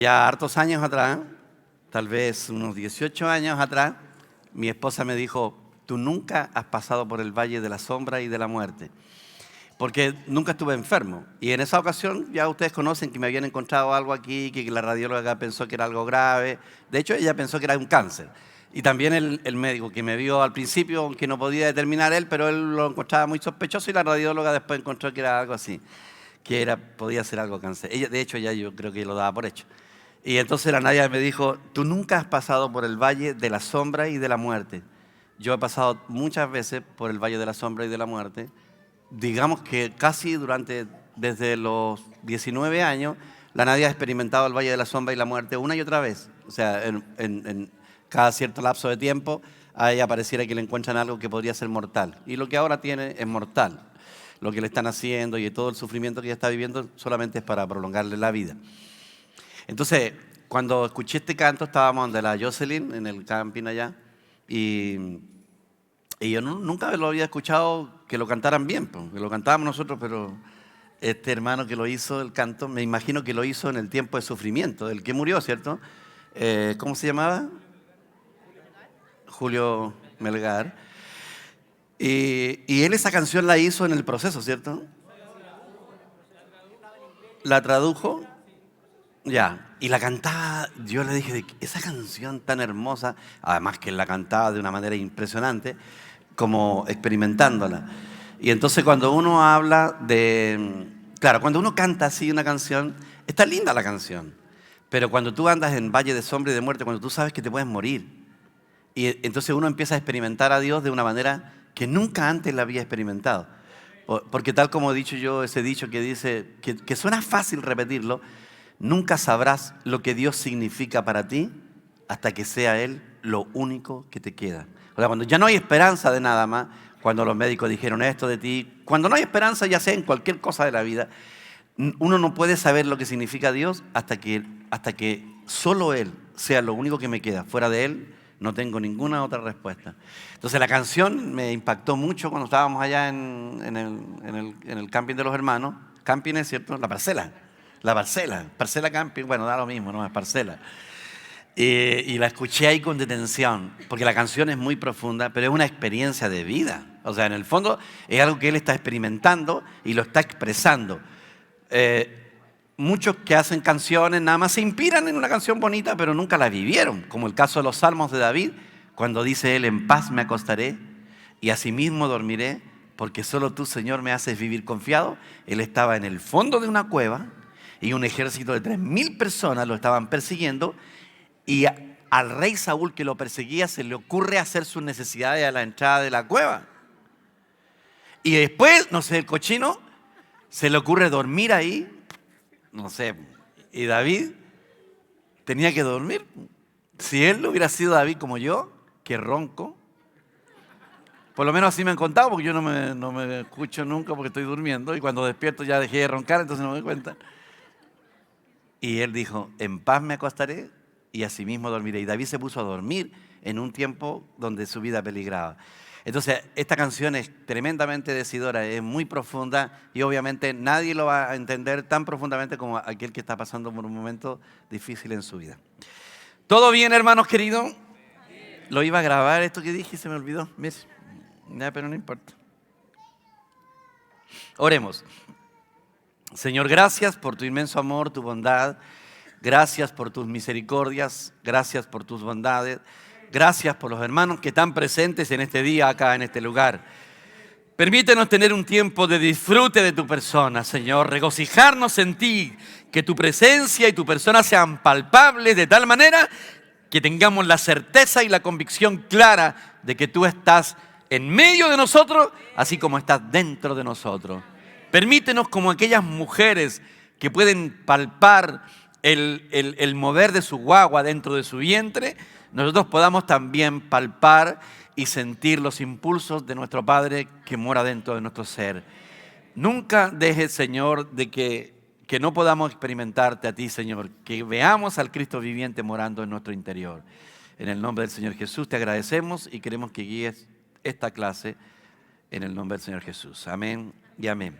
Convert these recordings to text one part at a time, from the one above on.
Ya hartos años atrás, tal vez unos 18 años atrás, mi esposa me dijo, tú nunca has pasado por el valle de la sombra y de la muerte, porque nunca estuve enfermo. Y en esa ocasión ya ustedes conocen que me habían encontrado algo aquí, que la radióloga pensó que era algo grave. De hecho, ella pensó que era un cáncer. Y también el médico que me vio al principio, aunque no podía determinar él, pero él lo encontraba muy sospechoso y la radióloga después encontró que era algo así, podía ser algo cáncer. Ella, de hecho, ya yo creo que lo daba por hecho. Y entonces la Nadia me dijo, tú nunca has pasado por el valle de la sombra y de la muerte. Yo he pasado muchas veces por el valle de la sombra y de la muerte. Digamos que casi desde los 19 años, la Nadia ha experimentado el valle de la sombra y la muerte una y otra vez. O sea, en cada cierto lapso de tiempo, a ella pareciera que le encuentran algo que podría ser mortal. Y lo que ahora tiene es mortal. Lo que le están haciendo y todo el sufrimiento que ella está viviendo solamente es para prolongarle la vida. Entonces, cuando escuché este canto, estábamos donde la Jocelyn, en el camping allá, y yo nunca lo había escuchado que lo cantaran bien, pues, que lo cantábamos nosotros, pero este hermano que lo hizo, el canto, me imagino que lo hizo en el tiempo de sufrimiento, del que murió, ¿cierto? ¿Cómo se llamaba? Julio Melgar. Y él esa canción la hizo en el proceso, ¿cierto? La tradujo. Ya, y la cantaba, yo le dije, esa canción tan hermosa, además que la cantaba de una manera impresionante, como experimentándola. Y entonces cuando uno habla claro, cuando uno canta así una canción, está linda la canción, pero cuando tú andas en valle de sombra y de muerte, cuando tú sabes que te puedes morir, y entonces uno empieza a experimentar a Dios de una manera que nunca antes la había experimentado. Porque tal como he dicho yo, ese dicho que dice, que suena fácil repetirlo, nunca sabrás lo que Dios significa para ti hasta que sea Él lo único que te queda. O sea, cuando ya no hay esperanza de nada más, cuando los médicos dijeron esto de ti, cuando no hay esperanza ya sea en cualquier cosa de la vida, uno no puede saber lo que significa Dios hasta que solo Él sea lo único que me queda. Fuera de Él no tengo ninguna otra respuesta. Entonces la canción me impactó mucho cuando estábamos allá en el camping de los hermanos. Camping es cierto, la parcela. Parcela camping, bueno, da lo mismo, no es parcela. Y la escuché ahí con detención, porque la canción es muy profunda, pero es una experiencia de vida. O sea, en el fondo es algo que él está experimentando y lo está expresando. Muchos que hacen canciones nada más se inspiran en una canción bonita, pero nunca la vivieron, como el caso de los Salmos de David, cuando dice él, en paz me acostaré y asimismo dormiré, porque solo tú, Señor, me haces vivir confiado. Él estaba en el fondo de una cueva y un ejército de 3.000 personas lo estaban persiguiendo y al rey Saúl que lo perseguía se le ocurre hacer sus necesidades a la entrada de la cueva. Y después, no sé, el cochino se le ocurre dormir ahí, no sé, y David tenía que dormir. Si él no hubiera sido David como yo, que ronco, por lo menos así me han contado, porque yo no me escucho nunca porque estoy durmiendo, y cuando despierto ya dejé de roncar, entonces no me doy cuenta. Y él dijo, en paz me acostaré y asimismo dormiré. Y David se puso a dormir en un tiempo donde su vida peligraba. Entonces, esta canción es tremendamente decidora, es muy profunda y obviamente nadie lo va a entender tan profundamente como aquel que está pasando por un momento difícil en su vida. ¿Todo bien, hermanos queridos? Lo iba a grabar esto que dije y se me olvidó. Ya, pero no importa. Oremos. Señor, gracias por tu inmenso amor, tu bondad. Gracias por tus misericordias. Gracias por tus bondades. Gracias por los hermanos que están presentes en este día acá en este lugar. Permítenos tener un tiempo de disfrute de tu persona, Señor. Regocijarnos en ti. Que tu presencia y tu persona sean palpables de tal manera que tengamos la certeza y la convicción clara de que tú estás en medio de nosotros, así como estás dentro de nosotros. Permítenos, como aquellas mujeres que pueden palpar el mover de su guagua dentro de su vientre, nosotros podamos también palpar y sentir los impulsos de nuestro Padre que mora dentro de nuestro ser. Nunca dejes, Señor, de que no podamos experimentarte a ti, Señor, que veamos al Cristo viviente morando en nuestro interior. En el nombre del Señor Jesús te agradecemos y queremos que guíes esta clase en el nombre del Señor Jesús. Amén y amén.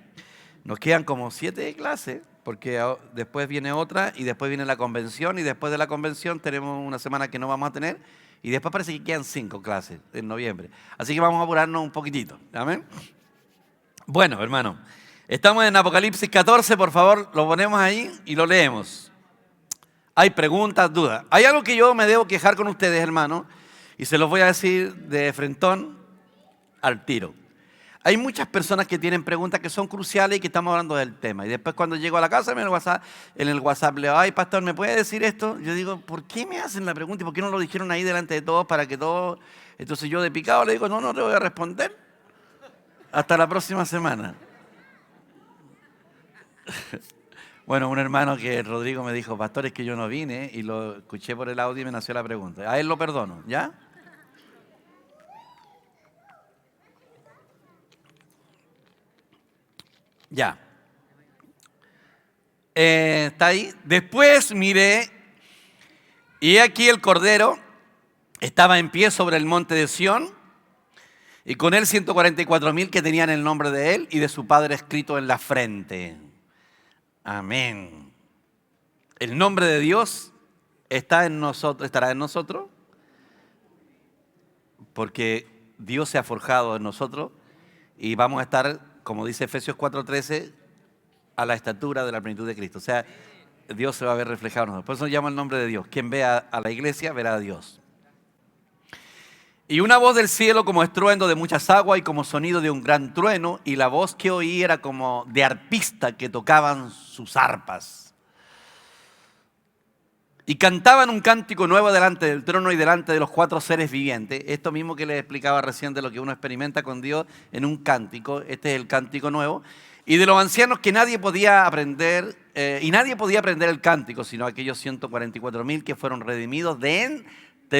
Nos quedan como 7 clases, porque después viene otra y después viene la convención y después de la convención tenemos una semana que no vamos a tener y después parece que quedan 5 clases en noviembre. Así que vamos a apurarnos un poquitito. ¿Amén? Bueno, hermano, estamos en Apocalipsis 14, por favor, lo ponemos ahí y lo leemos. Hay preguntas, dudas. Hay algo que yo me debo quejar con ustedes, hermano, y se los voy a decir de frentón al tiro. Hay muchas personas que tienen preguntas que son cruciales y que estamos hablando del tema. Y después cuando llego a la casa en el WhatsApp le digo, ay, pastor, ¿me puede decir esto? Yo digo, ¿por qué me hacen la pregunta y por qué no lo dijeron ahí delante de todos para que todos... Entonces yo de picado le digo, no te voy a responder. Hasta la próxima semana. Bueno, un hermano que Rodrigo me dijo, pastor, es que yo no vine y lo escuché por el audio y me nació la pregunta. A él lo perdono, ¿ya? Ya. Está ahí. Después miré y aquí el Cordero estaba en pie sobre el monte de Sión y con él 144,000 que tenían el nombre de él y de su padre escrito en la frente. Amén. El nombre de Dios está en nosotros, estará en nosotros porque Dios se ha forjado en nosotros y vamos a estar, como dice Efesios 4:13, a la estatura de la plenitud de Cristo. O sea, Dios se va a ver reflejado en nosotros. Por eso se llama el nombre de Dios. Quien vea a la iglesia verá a Dios. Y una voz del cielo como estruendo de muchas aguas y como sonido de un gran trueno, y la voz que oí era como de arpista que tocaban sus arpas. Y cantaban un cántico nuevo delante del trono y delante de los 4 seres vivientes. Esto mismo que les explicaba recién de lo que uno experimenta con Dios en un cántico. Este es el cántico nuevo. Y de los ancianos que nadie podía aprender, y nadie podía aprender el cántico, sino aquellos 144,000 que fueron redimidos de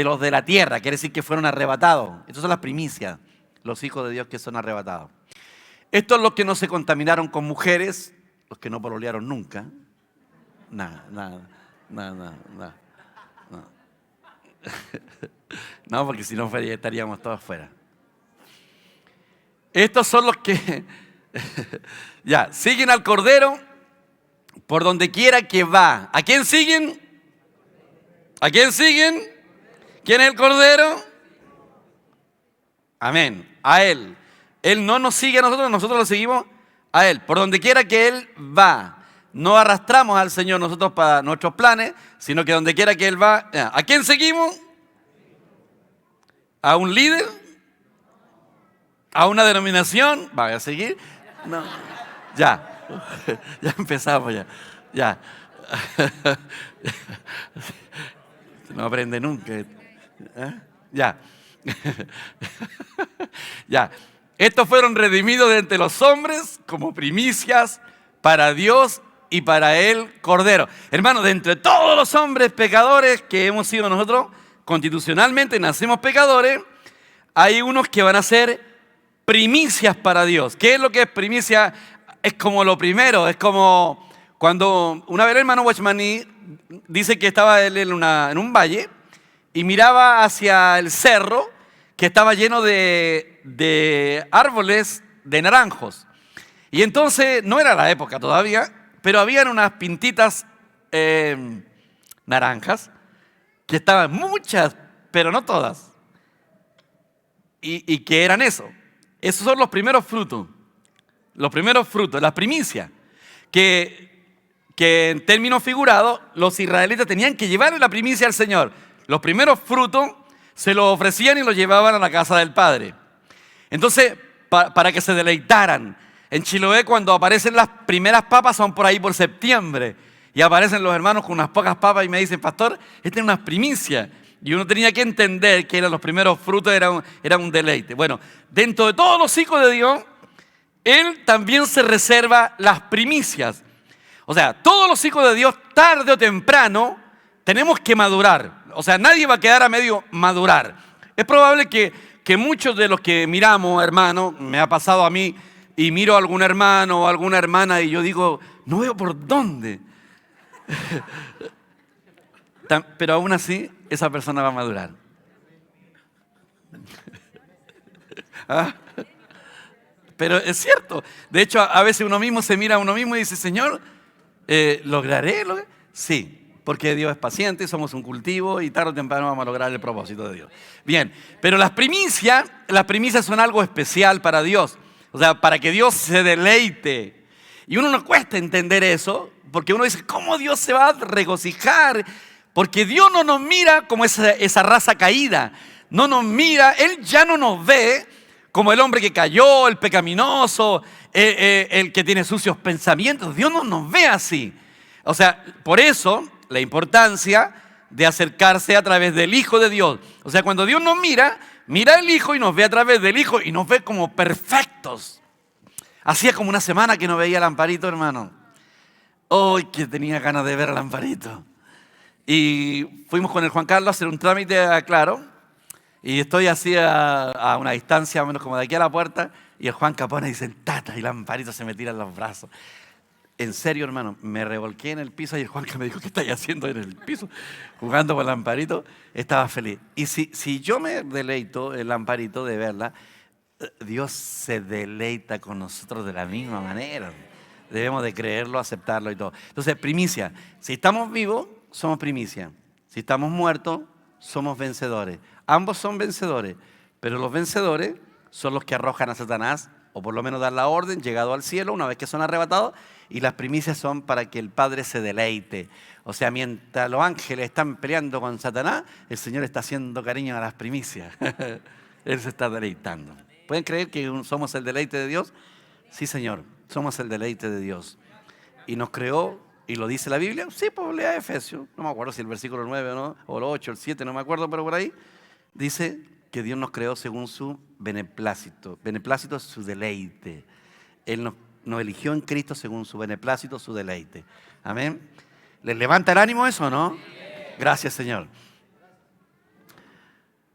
los de la tierra. Quiere decir que fueron arrebatados. Estas son las primicias, los hijos de Dios que son arrebatados. Estos los que no se contaminaron con mujeres, los que no pololearon nunca. Nada. No, porque si no estaríamos todos fuera. Estos son los que ya siguen al Cordero por donde quiera que va. ¿A quién siguen? ¿A quién siguen? ¿Quién es el Cordero? Amén. A Él. Él no nos sigue a nosotros, nosotros lo seguimos a Él. Por donde quiera que Él va. No arrastramos al Señor nosotros para nuestros planes, sino que donde quiera que Él va. ¿A quién seguimos? ¿A un líder? ¿A una denominación? ¿Va a seguir? No. Ya. Ya empezamos ya. Ya. No aprende nunca. Ya. Ya. Estos fueron redimidos de entre los hombres como primicias para Dios y para el Cordero. Hermano, de entre todos los hombres pecadores que hemos sido nosotros, constitucionalmente nacemos pecadores, hay unos que van a ser primicias para Dios. ¿Qué es lo que es primicia? Es como lo primero, es como cuando una vez el hermano Watchmani dice que estaba él en un valle y miraba hacia el cerro que estaba lleno de árboles de naranjos. Y entonces, no era la época todavía, pero habían unas pintitas naranjas, que estaban muchas, pero no todas. ¿Y qué eran eso? Esos son los primeros frutos, las primicias, que en términos figurados, los israelitas tenían que llevarle la primicia al Señor. Los primeros frutos se los ofrecían y los llevaban a la casa del Padre. Entonces, para que se deleitaran. En Chiloé, cuando aparecen las primeras papas, son por ahí por septiembre. Y aparecen los hermanos con unas pocas papas y me dicen, pastor, esta es una primicia. Y uno tenía que entender que eran los primeros frutos, era un deleite. Bueno, dentro de todos los hijos de Dios, Él también se reserva las primicias. O sea, todos los hijos de Dios, tarde o temprano, tenemos que madurar. O sea, nadie va a quedar a medio madurar. Es probable que muchos de los que miramos, hermano, me ha pasado a mí, y miro a algún hermano o alguna hermana y yo digo, no veo por dónde. Pero aún así, esa persona va a madurar. ¿Ah? Pero es cierto. De hecho, a veces uno mismo se mira a uno mismo y dice, Señor, ¿Lograré? Sí, porque Dios es paciente, somos un cultivo y tarde o temprano vamos a lograr el propósito de Dios. Bien, pero las primicias son algo especial para Dios. O sea, para que Dios se deleite. Y uno nos cuesta entender eso, porque uno dice, ¿cómo Dios se va a regocijar? Porque Dios no nos mira como esa raza caída. No nos mira, Él ya no nos ve como el hombre que cayó, el pecaminoso, el que tiene sucios pensamientos. Dios no nos ve así. O sea, por eso la importancia de acercarse a través del Hijo de Dios. O sea, cuando Dios nos mira, mira al Hijo y nos ve a través del Hijo y nos ve como perfectos. Hacía como una semana que no veía al Amparito, hermano. Hoy que tenía ganas de ver al Amparito. Y fuimos con el Juan Carlos a hacer un trámite a Claro. Y estoy así a una distancia, menos como de aquí a la puerta. Y el Juan Capone dice, tata, y el Amparito se me tira en los brazos. En serio, hermano, me revolqué en el piso y el Juan que me dijo, ¿qué estáis haciendo en el piso? Jugando con el Amparito, estaba feliz. Y si yo me deleito el Amparito de verla, Dios se deleita con nosotros de la misma manera. Debemos de creerlo, aceptarlo y todo. Entonces, primicia. Si estamos vivos, somos primicia. Si estamos muertos, somos vencedores. Ambos son vencedores, pero los vencedores son los que arrojan a Satanás, o por lo menos dan la orden, llegado al cielo, una vez que son arrebatados, y las primicias son para que el Padre se deleite. O sea, mientras los ángeles están peleando con Satanás, el Señor está haciendo cariño a las primicias. Él se está deleitando. ¿Pueden creer que somos el deleite de Dios? Sí, Señor, somos el deleite de Dios. Y nos creó, y lo dice la Biblia, sí, pues lea Efesios, no me acuerdo si el versículo 9 o no, o el 8, el 7, no me acuerdo, pero por ahí, dice que Dios nos creó según su beneplácito. Beneplácito es su deleite. Él nos eligió en Cristo según su beneplácito, su deleite. Amén. ¿Les levanta el ánimo eso o no? Gracias, Señor.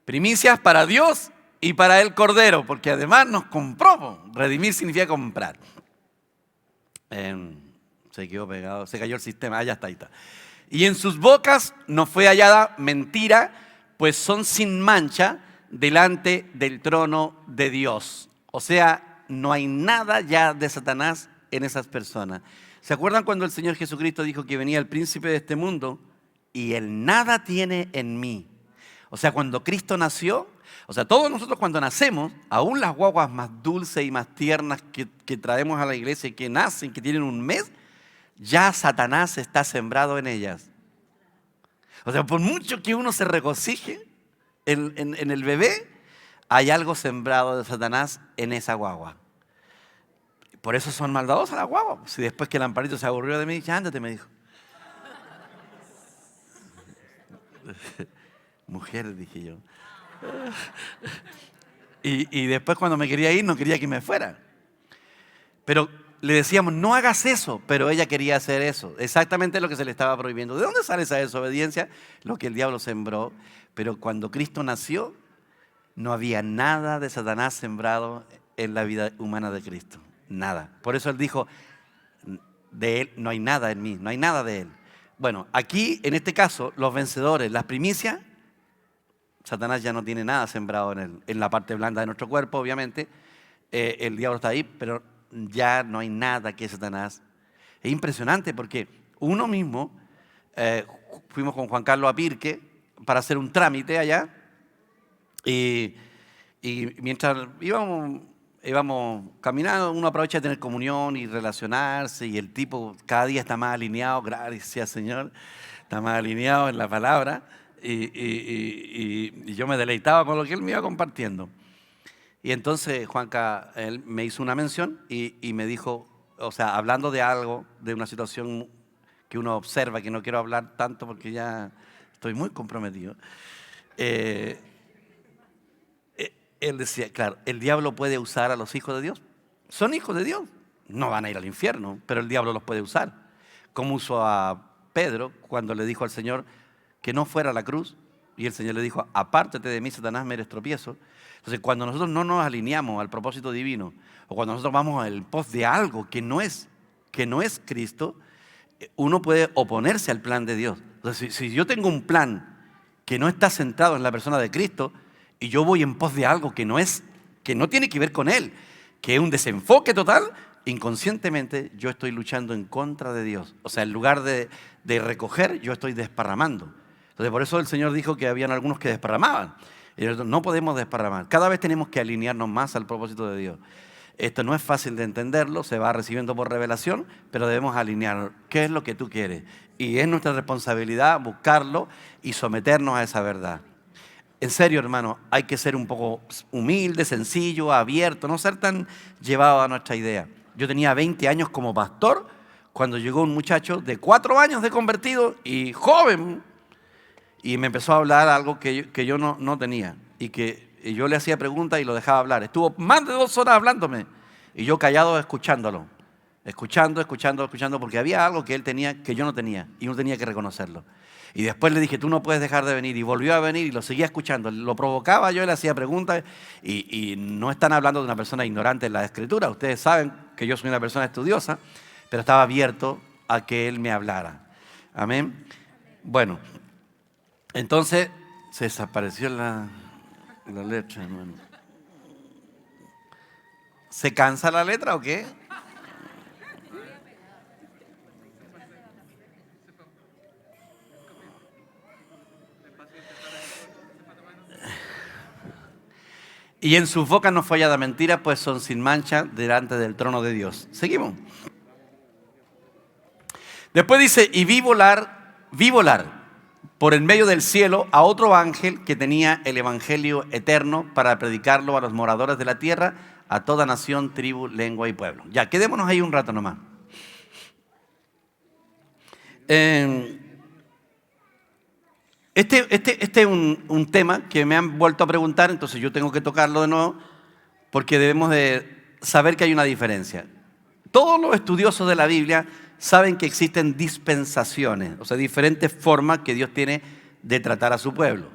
Primicias para Dios y para el Cordero, porque además nos compró. Redimir significa comprar. Se quedó pegado, se cayó el sistema, ya está, ahí está. Y en sus bocas no fue hallada mentira, pues son sin mancha delante del trono de Dios. O sea, no hay nada ya de Satanás en esas personas. ¿Se acuerdan cuando el Señor Jesucristo dijo que venía el príncipe de este mundo? Y él nada tiene en mí. O sea, cuando Cristo nació, o sea, todos nosotros cuando nacemos, aún las guaguas más dulces y más tiernas que traemos a la iglesia y que nacen, que tienen un mes, ya Satanás está sembrado en ellas. O sea, por mucho que uno se regocije en el bebé, hay algo sembrado de Satanás en esa guagua. Por eso son maldadosas las guaguas. Si después que el Amparito se aburrió de mí, ya ándate, me dijo. Mujer, dije yo. Y después cuando me quería ir, no quería que me fuera. Pero le decíamos, no hagas eso, pero ella quería hacer eso. Exactamente lo que se le estaba prohibiendo. ¿De dónde sale esa desobediencia? Lo que el diablo sembró. Pero cuando Cristo nació, no había nada de Satanás sembrado en la vida humana de Cristo. Nada. Por eso él dijo, de él no hay nada en mí, no hay nada de él. Bueno, aquí, en este caso, los vencedores, las primicias, Satanás ya no tiene nada sembrado en la parte blanda de nuestro cuerpo, obviamente. El diablo está ahí, pero ya no hay nada que Satanás. Es impresionante porque uno mismo, fuimos con Juan Carlos a Pirque para hacer un trámite allá y mientras íbamos caminando, uno aprovecha de tener comunión y relacionarse y el tipo cada día está más alineado, gracias Señor, está más alineado en la palabra y yo me deleitaba con lo que él me iba compartiendo. Y entonces Juanca, él me hizo una mención y me dijo, o sea, hablando de algo, de una situación que uno observa, que no quiero hablar tanto porque ya estoy muy comprometido. Él decía, claro, el diablo puede usar a los hijos de Dios. Son hijos de Dios, no van a ir al infierno, pero el diablo los puede usar. Como usó a Pedro cuando le dijo al Señor que no fuera a la cruz. Y el Señor le dijo, apártate de mí, Satanás, me eres tropiezo. Entonces, cuando nosotros no nos alineamos al propósito divino, o cuando nosotros vamos al pos de algo que no es Cristo, uno puede oponerse al plan de Dios. Entonces, si yo tengo un plan que no está centrado en la persona de Cristo, y yo voy en pos de algo que no tiene que ver con Él, que es un desenfoque total, inconscientemente yo estoy luchando en contra de Dios. O sea, en lugar de recoger, yo estoy desparramando. Entonces, por eso el Señor dijo que habían algunos que desparramaban. Y nosotros no podemos desparramar. Cada vez tenemos que alinearnos más al propósito de Dios. Esto no es fácil de entenderlo, se va recibiendo por revelación, pero debemos alinear qué es lo que tú quieres. Y es nuestra responsabilidad buscarlo y someternos a esa verdad. En serio, hermano, hay que ser un poco humilde, sencillo, abierto, no ser tan llevado a nuestra idea. Yo tenía 20 años como pastor cuando llegó un muchacho de 4 años de convertido y joven, y me empezó a hablar algo que yo no tenía, y que yo le hacía preguntas y lo dejaba hablar. Estuvo más de 2 horas hablándome y yo callado escuchándolo, escuchando, porque había algo que él tenía que yo no tenía y uno tenía que reconocerlo. Y después le dije, tú no puedes dejar de venir, y volvió a venir y lo seguía escuchando. Lo provocaba yo, le hacía preguntas, y no están hablando de una persona ignorante en la Escritura. Ustedes saben que yo soy una persona estudiosa, pero estaba abierto a que él me hablara. Amén. Bueno, entonces se desapareció la letra, hermano. ¿Se cansa la letra o qué? Y en sus bocas no fue hallada mentira, pues son sin mancha delante del trono de Dios. Seguimos. Después dice, y vi volar por el medio del cielo a otro ángel que tenía el evangelio eterno para predicarlo a los moradores de la tierra, a toda nación, tribu, lengua y pueblo. Ya, quedémonos ahí un rato nomás. Este es un tema que me han vuelto a preguntar, entonces yo tengo que tocarlo de nuevo, porque debemos de saber que hay una diferencia. Todos los estudiosos de la Biblia saben que existen dispensaciones, o sea, diferentes formas que Dios tiene de tratar a su pueblo.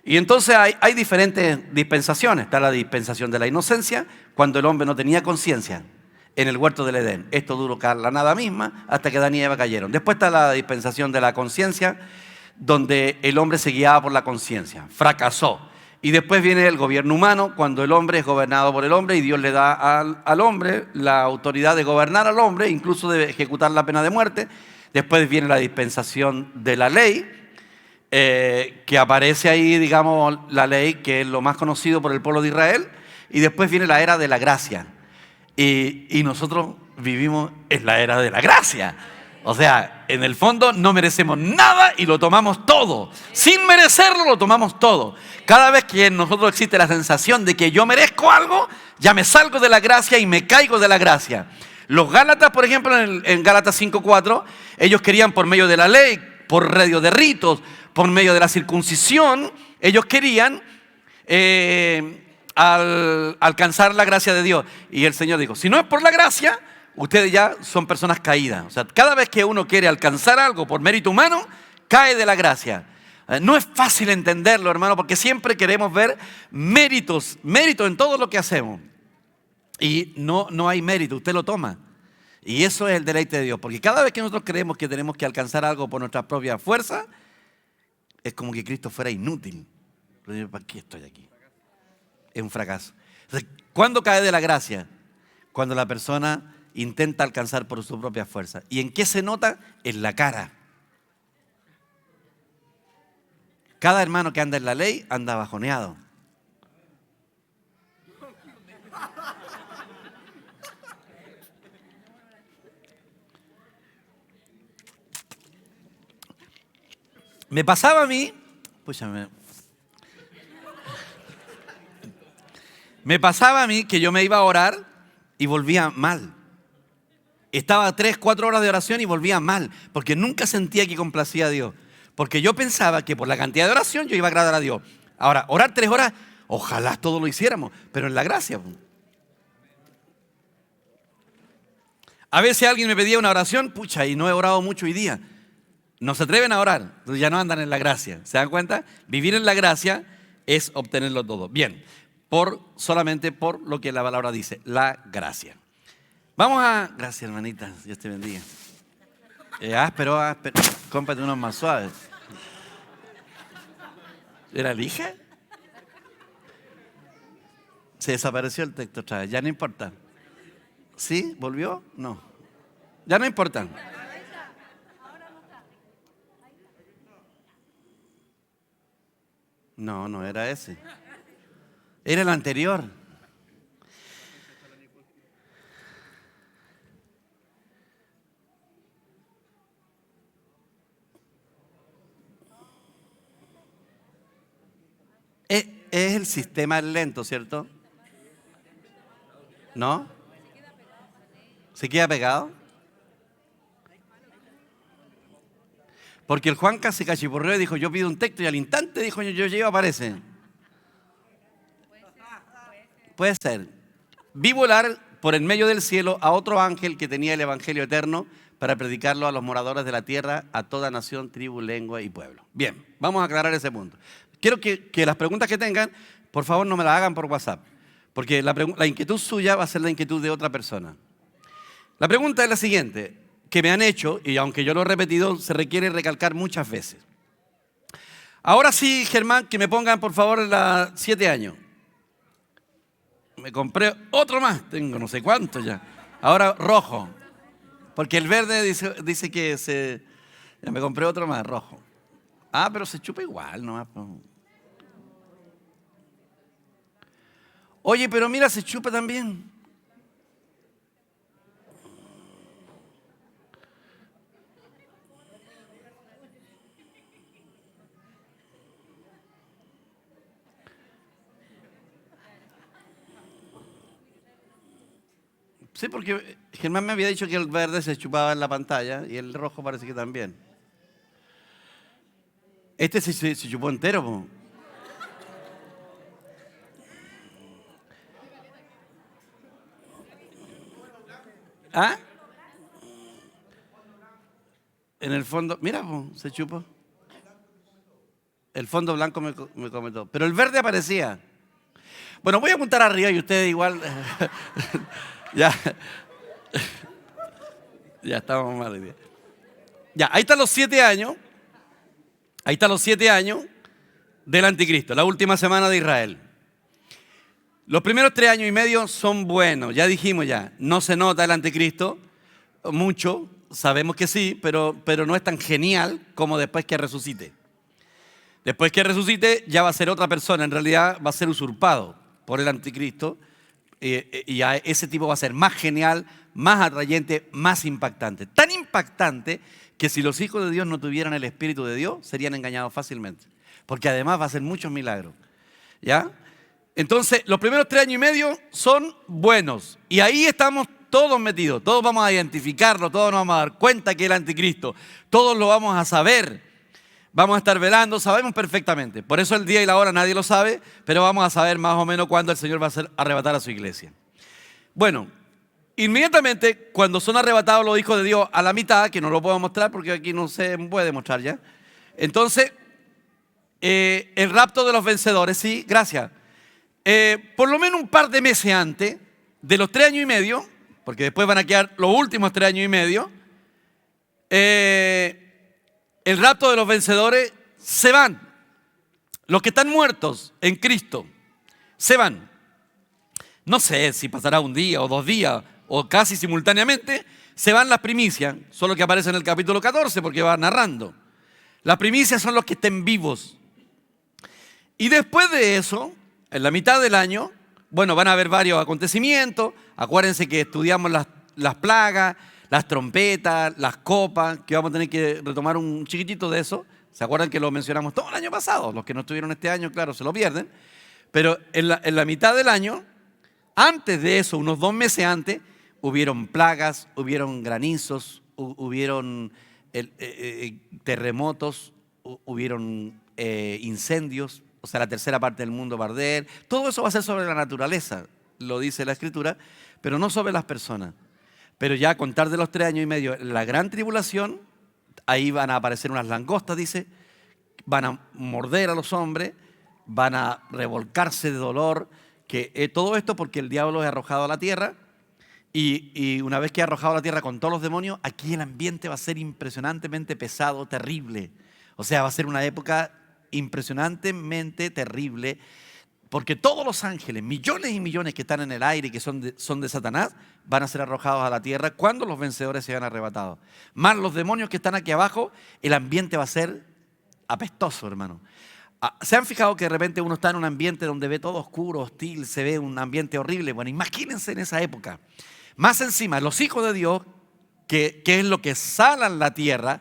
Y entonces hay diferentes dispensaciones. Está la dispensación de la inocencia, cuando el hombre no tenía conciencia, en el huerto del Edén. Esto duró la nada misma hasta que Adán y Eva cayeron. Después está la dispensación de la conciencia, donde el hombre se guiaba por la conciencia, fracasó. Y después viene el gobierno humano, cuando el hombre es gobernado por el hombre y Dios le da al hombre la autoridad de gobernar al hombre, incluso de ejecutar la pena de muerte. Después viene la dispensación de la ley, que aparece ahí, digamos, la ley, que es lo más conocido por el pueblo de Israel. Y después viene la era de la gracia. Y nosotros vivimos en la era de la gracia. O sea, en el fondo no merecemos nada y lo tomamos todo. Sin merecerlo lo tomamos todo. Cada vez que en nosotros existe la sensación de que yo merezco algo, ya me salgo de la gracia y me caigo de la gracia. Los Gálatas, por ejemplo, en Gálatas 5:4, ellos querían por medio de la ley, por medio de ritos, por medio de la circuncisión, ellos querían alcanzar la gracia de Dios. Y el Señor dijo, si no es por la gracia, ustedes ya son personas caídas. O sea, cada vez que uno quiere alcanzar algo por mérito humano, cae de la gracia. No es fácil entenderlo, hermano, porque siempre queremos ver méritos en todo lo que hacemos. Y no hay mérito, usted lo toma. Y eso es el deleite de Dios, porque cada vez que nosotros creemos que tenemos que alcanzar algo por nuestra propia fuerza, es como que Cristo fuera inútil. ¿Para qué estoy aquí? Es un fracaso. Entonces, ¿cuándo cae de la gracia? Cuando la persona intenta alcanzar por su propia fuerza. ¿Y en qué se nota? En la cara. Cada hermano que anda en la ley anda bajoneado. Me pasaba a mí, me pasaba a mí que yo me iba a orar y volvía mal. Estaba 3, 4 horas de oración y volvía mal, porque nunca sentía que complacía a Dios. Porque yo pensaba que por la cantidad de oración yo iba a agradar a Dios. Ahora, orar 3 horas, ojalá todos lo hiciéramos, pero en la gracia. A veces alguien me pedía una oración, y no he orado mucho hoy día. No se atreven a orar, entonces ya no andan en la gracia. ¿Se dan cuenta? Vivir en la gracia es obtenerlo todo. Bien, solamente por lo que la palabra dice, la gracia. Gracias, hermanita, Dios te bendiga. Áspero, cómprate unos más suaves. ¿Era lija? Se desapareció el texto otra vez, ya no importa. ¿Sí? ¿Volvió? No. Ya no importa. No, no era ese. Era el anterior. Es el sistema lento, ¿cierto? ¿No? ¿Se queda pegado? Porque el Juanca se cachiporreó y dijo, yo pido un texto, y al instante dijo, yo llego, aparece. Puede ser. Vi volar por el medio del cielo a otro ángel que tenía el evangelio eterno para predicarlo a los moradores de la tierra, a toda nación, tribu, lengua y pueblo. Bien, vamos a aclarar ese punto. Quiero que las preguntas que tengan, por favor, no me las hagan por WhatsApp, porque la inquietud suya va a ser la inquietud de otra persona. La pregunta es la siguiente, que me han hecho, y aunque yo lo he repetido, se requiere recalcar muchas veces. Ahora sí, Germán, que me pongan, por favor, 7 años. Me compré otro más, tengo no sé cuánto ya. Ahora rojo, porque el verde dice que ya me compré otro más, rojo. Ah, pero se chupa igual nomás. Oye, pero mira, se chupa también. Sí, porque Germán me había dicho que el verde se chupaba en la pantalla y el rojo parece que también. Este se chupó entero, po. ¿Ah? En el fondo, mira, po, se chupó. El fondo blanco me come todo. Pero el verde aparecía. Bueno, voy a apuntar arriba y ustedes igual. Ya. Ya estamos mal hoy día. Ya, ahí están los 7 años. Ahí están los 7 años del anticristo, la última semana de Israel. Los primeros 3 años y medio son buenos, ya dijimos ya. No se nota el anticristo mucho, sabemos que sí, pero no es tan genial como después que resucite. Después que resucite ya va a ser otra persona, en realidad va a ser usurpado por el anticristo y ya ese tipo va a ser más genial, más atrayente, más impactante. Tan impactante que si los hijos de Dios no tuvieran el Espíritu de Dios, serían engañados fácilmente. Porque además va a hacer muchos milagros. ¿Ya? Entonces, los primeros 3 años y medio son buenos. Y ahí estamos todos metidos. Todos vamos a identificarlo, todos nos vamos a dar cuenta que es el anticristo. Todos lo vamos a saber. Vamos a estar velando, sabemos perfectamente. Por eso el día y la hora nadie lo sabe, pero vamos a saber más o menos cuándo el Señor va a arrebatar a su iglesia. Bueno, inmediatamente cuando son arrebatados los hijos de Dios a la mitad, que no lo puedo mostrar porque aquí no se puede mostrar ya. Entonces, el rapto de los vencedores, sí, gracias. Por lo menos un par de meses antes de los 3 años y medio, porque después van a quedar los últimos 3 años y medio, el rapto de los vencedores se van. Los que están muertos en Cristo se van. No sé si pasará un día o 2 días o casi simultáneamente, se van las primicias, solo que aparece en el capítulo 14 porque va narrando. Las primicias son los que estén vivos. Y después de eso, en la mitad del año, bueno, van a haber varios acontecimientos. Acuérdense que estudiamos las plagas, las trompetas, las copas, que vamos a tener que retomar un chiquitito de eso. ¿Se acuerdan que lo mencionamos todo el año pasado? Los que no estuvieron este año, claro, se lo pierden. Pero en la mitad del año, antes de eso, unos 2 meses antes, hubieron plagas, hubieron granizos, hubieron terremotos, hubieron incendios, o sea, la tercera parte del mundo va a arder. Todo eso va a ser sobre la naturaleza, lo dice la Escritura, pero no sobre las personas. Pero ya a contar de los 3 años y medio, la gran tribulación, ahí van a aparecer unas langostas, dice, van a morder a los hombres, van a revolcarse de dolor, que todo esto porque el diablo es arrojado a la tierra, y una vez que es arrojado a la tierra con todos los demonios, aquí el ambiente va a ser impresionantemente pesado, terrible. O sea, va a ser una época impresionantemente terrible, Porque todos los ángeles, millones y millones que están en el aire y que son de Satanás, van a ser arrojados a la tierra cuando los vencedores sean arrebatados. Más los demonios que están aquí abajo, el ambiente va a ser apestoso, hermano. ¿Se han fijado que de repente uno está en un ambiente donde ve todo oscuro, hostil, se ve un ambiente horrible? Bueno, imagínense en esa época. Más encima, los hijos de Dios, que es lo que salan la tierra,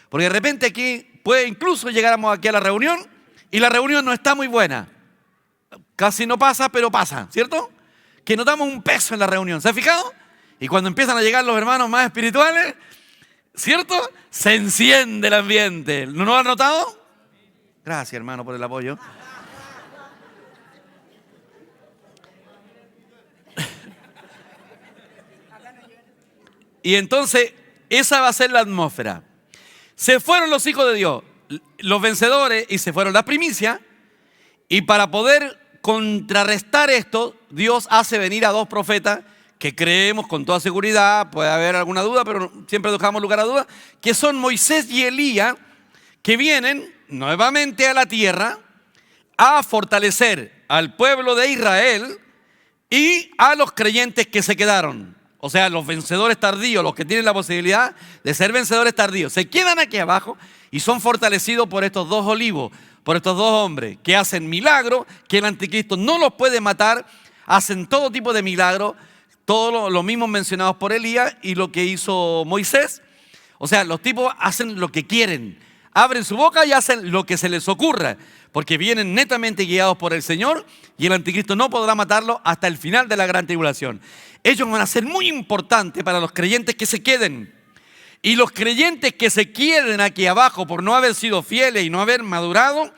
porque de repente aquí puede incluso llegáramos aquí a la reunión y la reunión no está muy buena. Casi no pasa, pero pasa, ¿cierto? Que notamos un peso en la reunión, ¿se ha fijado? Y cuando empiezan a llegar los hermanos más espirituales, ¿cierto? Se enciende el ambiente. ¿No lo han notado? Gracias, hermano, por el apoyo. Y entonces, esa va a ser la atmósfera. Se fueron los hijos de Dios, los vencedores, y se fueron las primicias. Y para poder contrarrestar esto, Dios hace venir a dos profetas que creemos con toda seguridad, puede haber alguna duda, pero siempre dejamos lugar a dudas, que son Moisés y Elías, que vienen nuevamente a la tierra a fortalecer al pueblo de Israel y a los creyentes que se quedaron. O sea, los vencedores tardíos, los que tienen la posibilidad de ser vencedores tardíos, se quedan aquí abajo y son fortalecidos por estos dos olivos, por estos dos hombres que hacen milagros, que el anticristo no los puede matar, hacen todo tipo de milagros, todos los mismos mencionados por Elías y lo que hizo Moisés. O sea, los tipos hacen lo que quieren, abren su boca y hacen lo que se les ocurra, porque vienen netamente guiados por el Señor y el anticristo no podrá matarlo hasta el final de la gran tribulación. Ellos van a ser muy importantes para los creyentes que se queden. Y los creyentes que se queden aquí abajo por no haber sido fieles y no haber madurado,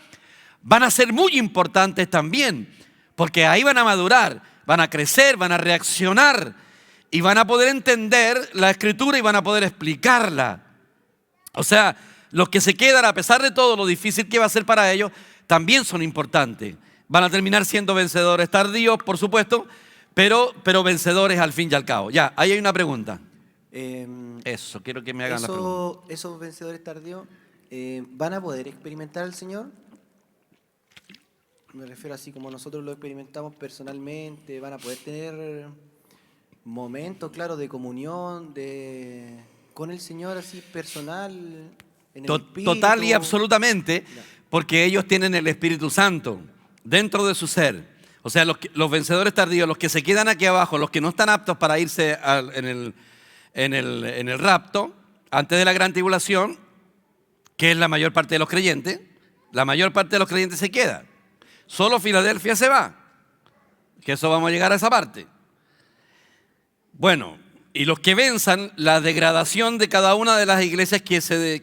van a ser muy importantes también, porque ahí van a madurar, van a crecer, van a reaccionar y van a poder entender la Escritura y van a poder explicarla. O sea, los que se quedan, a pesar de todo lo difícil que va a ser para ellos, también son importantes. Van a terminar siendo vencedores tardíos, por supuesto, pero vencedores al fin y al cabo. Ya, ahí hay una pregunta. Eso, quiero que me hagan la pregunta. ¿Esos vencedores tardíos van a poder experimentar al Señor? Me refiero así como nosotros lo experimentamos personalmente. ¿Van a poder tener momentos, claro, de comunión con el Señor así personal? En el espíritu? Total y absolutamente, porque ellos tienen el Espíritu Santo dentro de su ser. O sea, los vencedores tardíos, los que se quedan aquí abajo, los que no están aptos para irse en el rapto, antes de la gran tribulación, que es la mayor parte de los creyentes, la mayor parte de los creyentes se queda. Solo Filadelfia se va, que eso vamos a llegar a esa parte. Bueno, y los que venzan la degradación de cada una de las iglesias que se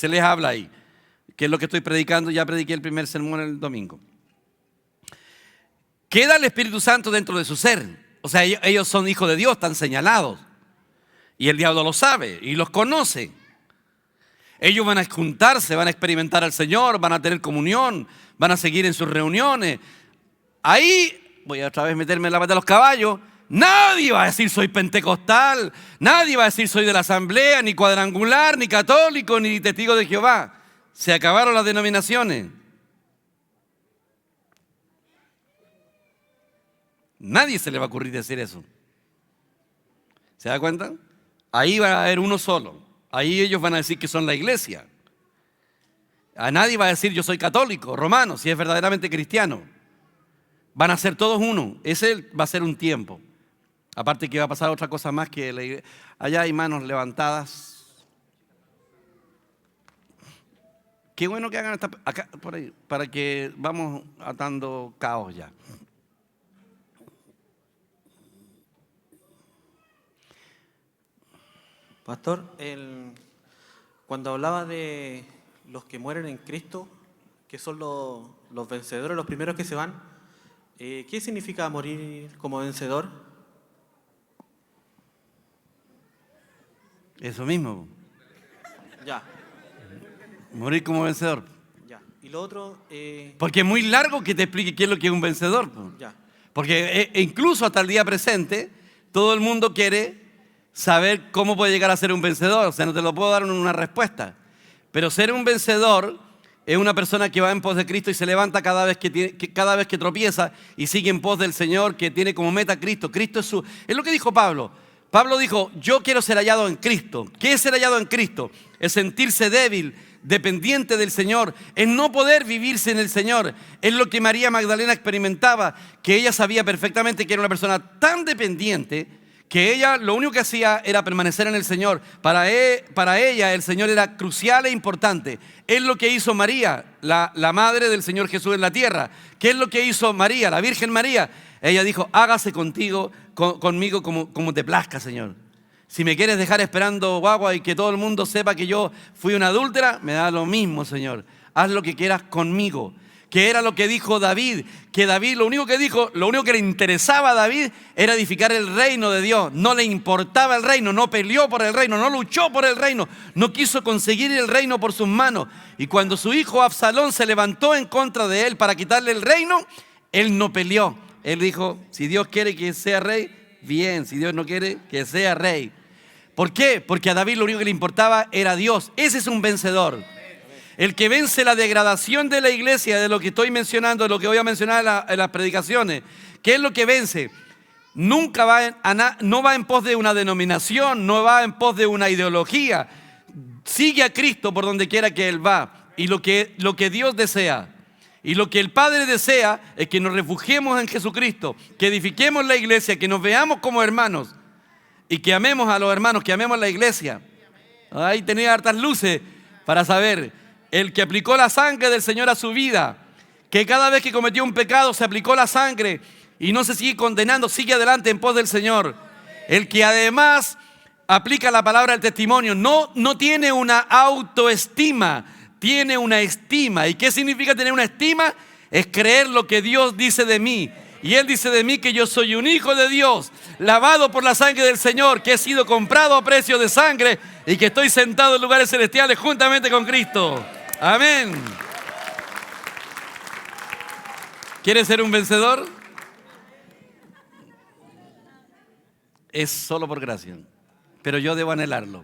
les habla ahí, que es lo que estoy predicando, ya prediqué el primer sermón el domingo. Queda el Espíritu Santo dentro de su ser. O sea, ellos son hijos de Dios, están señalados. Y el diablo lo sabe y los conoce. Ellos van a juntarse, van a experimentar al Señor, van a tener comunión, van a seguir en sus reuniones. Ahí, voy a otra vez meterme en la pata de los caballos, nadie va a decir soy pentecostal, nadie va a decir soy de la asamblea, ni cuadrangular, ni católico, ni testigo de Jehová. Se acabaron las denominaciones. Nadie se le va a ocurrir decir eso. ¿Se da cuenta? Ahí va a haber uno solo. Ahí ellos van a decir que son la iglesia. A nadie va a decir yo soy católico, romano, si es verdaderamente cristiano. Van a ser todos uno. Ese va a ser un tiempo. Aparte que va a pasar otra cosa más que la iglesia. Allá hay manos levantadas. Qué bueno que hagan acá, por ahí, para que vamos atando caos ya. Pastor, cuando hablaba de los que mueren en Cristo, que son los vencedores, los primeros que se van, ¿qué significa morir como vencedor? Eso mismo. Ya. Morir como vencedor. Ya. Y lo otro... Porque es muy largo que te explique qué es lo que es un vencedor. Ya. Porque incluso hasta el día presente, todo el mundo quiere saber cómo puede llegar a ser un vencedor. O sea, no te lo puedo dar en una respuesta. Pero ser un vencedor Es una persona que va en pos de Cristo y se levanta cada vez cada vez que tropieza y sigue en pos del Señor, que tiene como meta a Cristo. Cristo es lo que dijo Pablo. Pablo dijo, yo quiero ser hallado en Cristo. ¿Qué es ser hallado en Cristo? Es sentirse débil, dependiente del Señor, es no poder vivirse en el Señor. Es lo que María Magdalena experimentaba, que ella sabía perfectamente que era una persona tan dependiente que ella lo único que hacía era permanecer en el Señor. Para ella el Señor era crucial e importante. Es lo que hizo María, la madre del Señor Jesús en la tierra. ¿Qué es lo que hizo María, la Virgen María? Ella dijo, hágase conmigo como te plazca, Señor. Si me quieres dejar esperando guagua y que todo el mundo sepa que yo fui una adúltera, me da lo mismo, Señor. Haz lo que quieras conmigo. Que era lo que dijo David, que David lo único que le interesaba a David era edificar el reino de Dios. No le importaba el reino, no peleó por el reino, no luchó por el reino, no quiso conseguir el reino por sus manos. Y cuando su hijo Absalón se levantó en contra de él para quitarle el reino, él no peleó. Él dijo, si Dios quiere que sea rey, bien, si Dios no quiere, que sea rey. ¿Por qué? Porque a David lo único que le importaba era Dios. Ese es un vencedor. El que vence la degradación de la iglesia, de lo que estoy mencionando, de lo que voy a mencionar en las predicaciones. ¿Qué es lo que vence? Nunca no va en pos de una denominación, no va en pos de una ideología. Sigue a Cristo por donde quiera que Él va. Y lo que Dios desea, y lo que el Padre desea, es que nos refugiemos en Jesucristo, que edifiquemos la iglesia, que nos veamos como hermanos, y que amemos a los hermanos, que amemos la iglesia. Ahí tenía hartas luces para saber. El que aplicó la sangre del Señor a su vida, que cada vez que cometió un pecado se aplicó la sangre y no se sigue condenando, sigue adelante en pos del Señor. El que además aplica la palabra del testimonio, no tiene una autoestima, tiene una estima. ¿Y qué significa tener una estima? Es creer lo que Dios dice de mí. Y Él dice de mí que yo soy un hijo de Dios, lavado por la sangre del Señor, que he sido comprado a precio de sangre y que estoy sentado en lugares celestiales juntamente con Cristo. Amén. ¿Quieres ser un vencedor? Es solo por gracia, pero yo debo anhelarlo.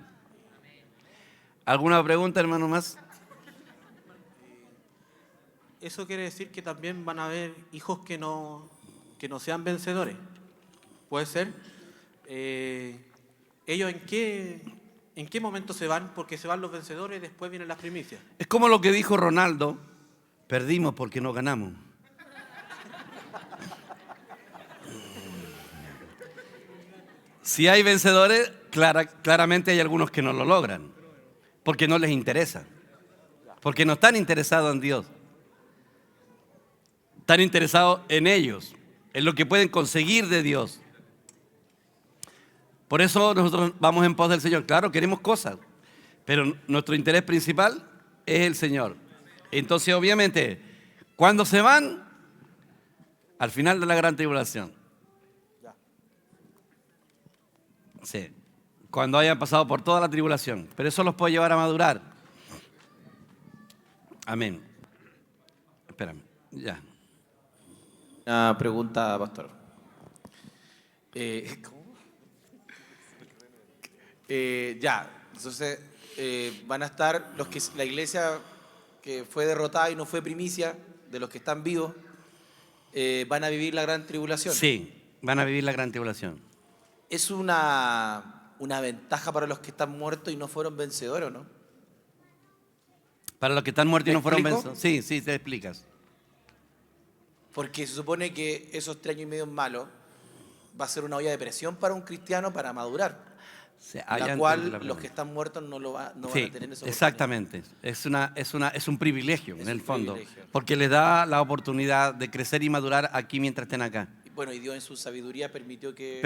¿Alguna pregunta, hermano, más? Eso quiere decir que también van a haber hijos que no sean vencedores. ¿Puede ser? ¿Ellos en qué momento se van? Porque se van los vencedores y después vienen las primicias. Es como lo que dijo Ronaldo, perdimos porque no ganamos. Si hay vencedores, claramente hay algunos que no lo logran, porque no les interesa, porque no están interesados en Dios. Están interesados en ellos, en lo que pueden conseguir de Dios. Por eso nosotros vamos en pos del Señor. Claro, queremos cosas, pero nuestro interés principal es el Señor. Entonces, obviamente, cuando se van, al final de la gran tribulación. Sí, cuando hayan pasado por toda la tribulación. Pero eso los puede llevar a madurar. Amén. Espérame, ya. Una pregunta, pastor. ¿Cómo? Entonces van a estar la iglesia que fue derrotada y no fue primicia, de los que están vivos, van a vivir la gran tribulación. Sí, van a vivir la gran tribulación. ¿Es una ventaja para los que están muertos y no fueron vencedores o no? Para los que están muertos y no fueron explico? vencedores. Sí, te explicas. Porque se supone que esos 3 años y medio malos va a ser una olla de presión para un cristiano para madurar. Sí, la cual los que están muertos no van a tener esa oportunidad. Exactamente. Es un privilegio en el fondo. Privilegio. Porque les da la oportunidad de crecer y madurar aquí mientras estén acá. Bueno, y Dios en su sabiduría permitió que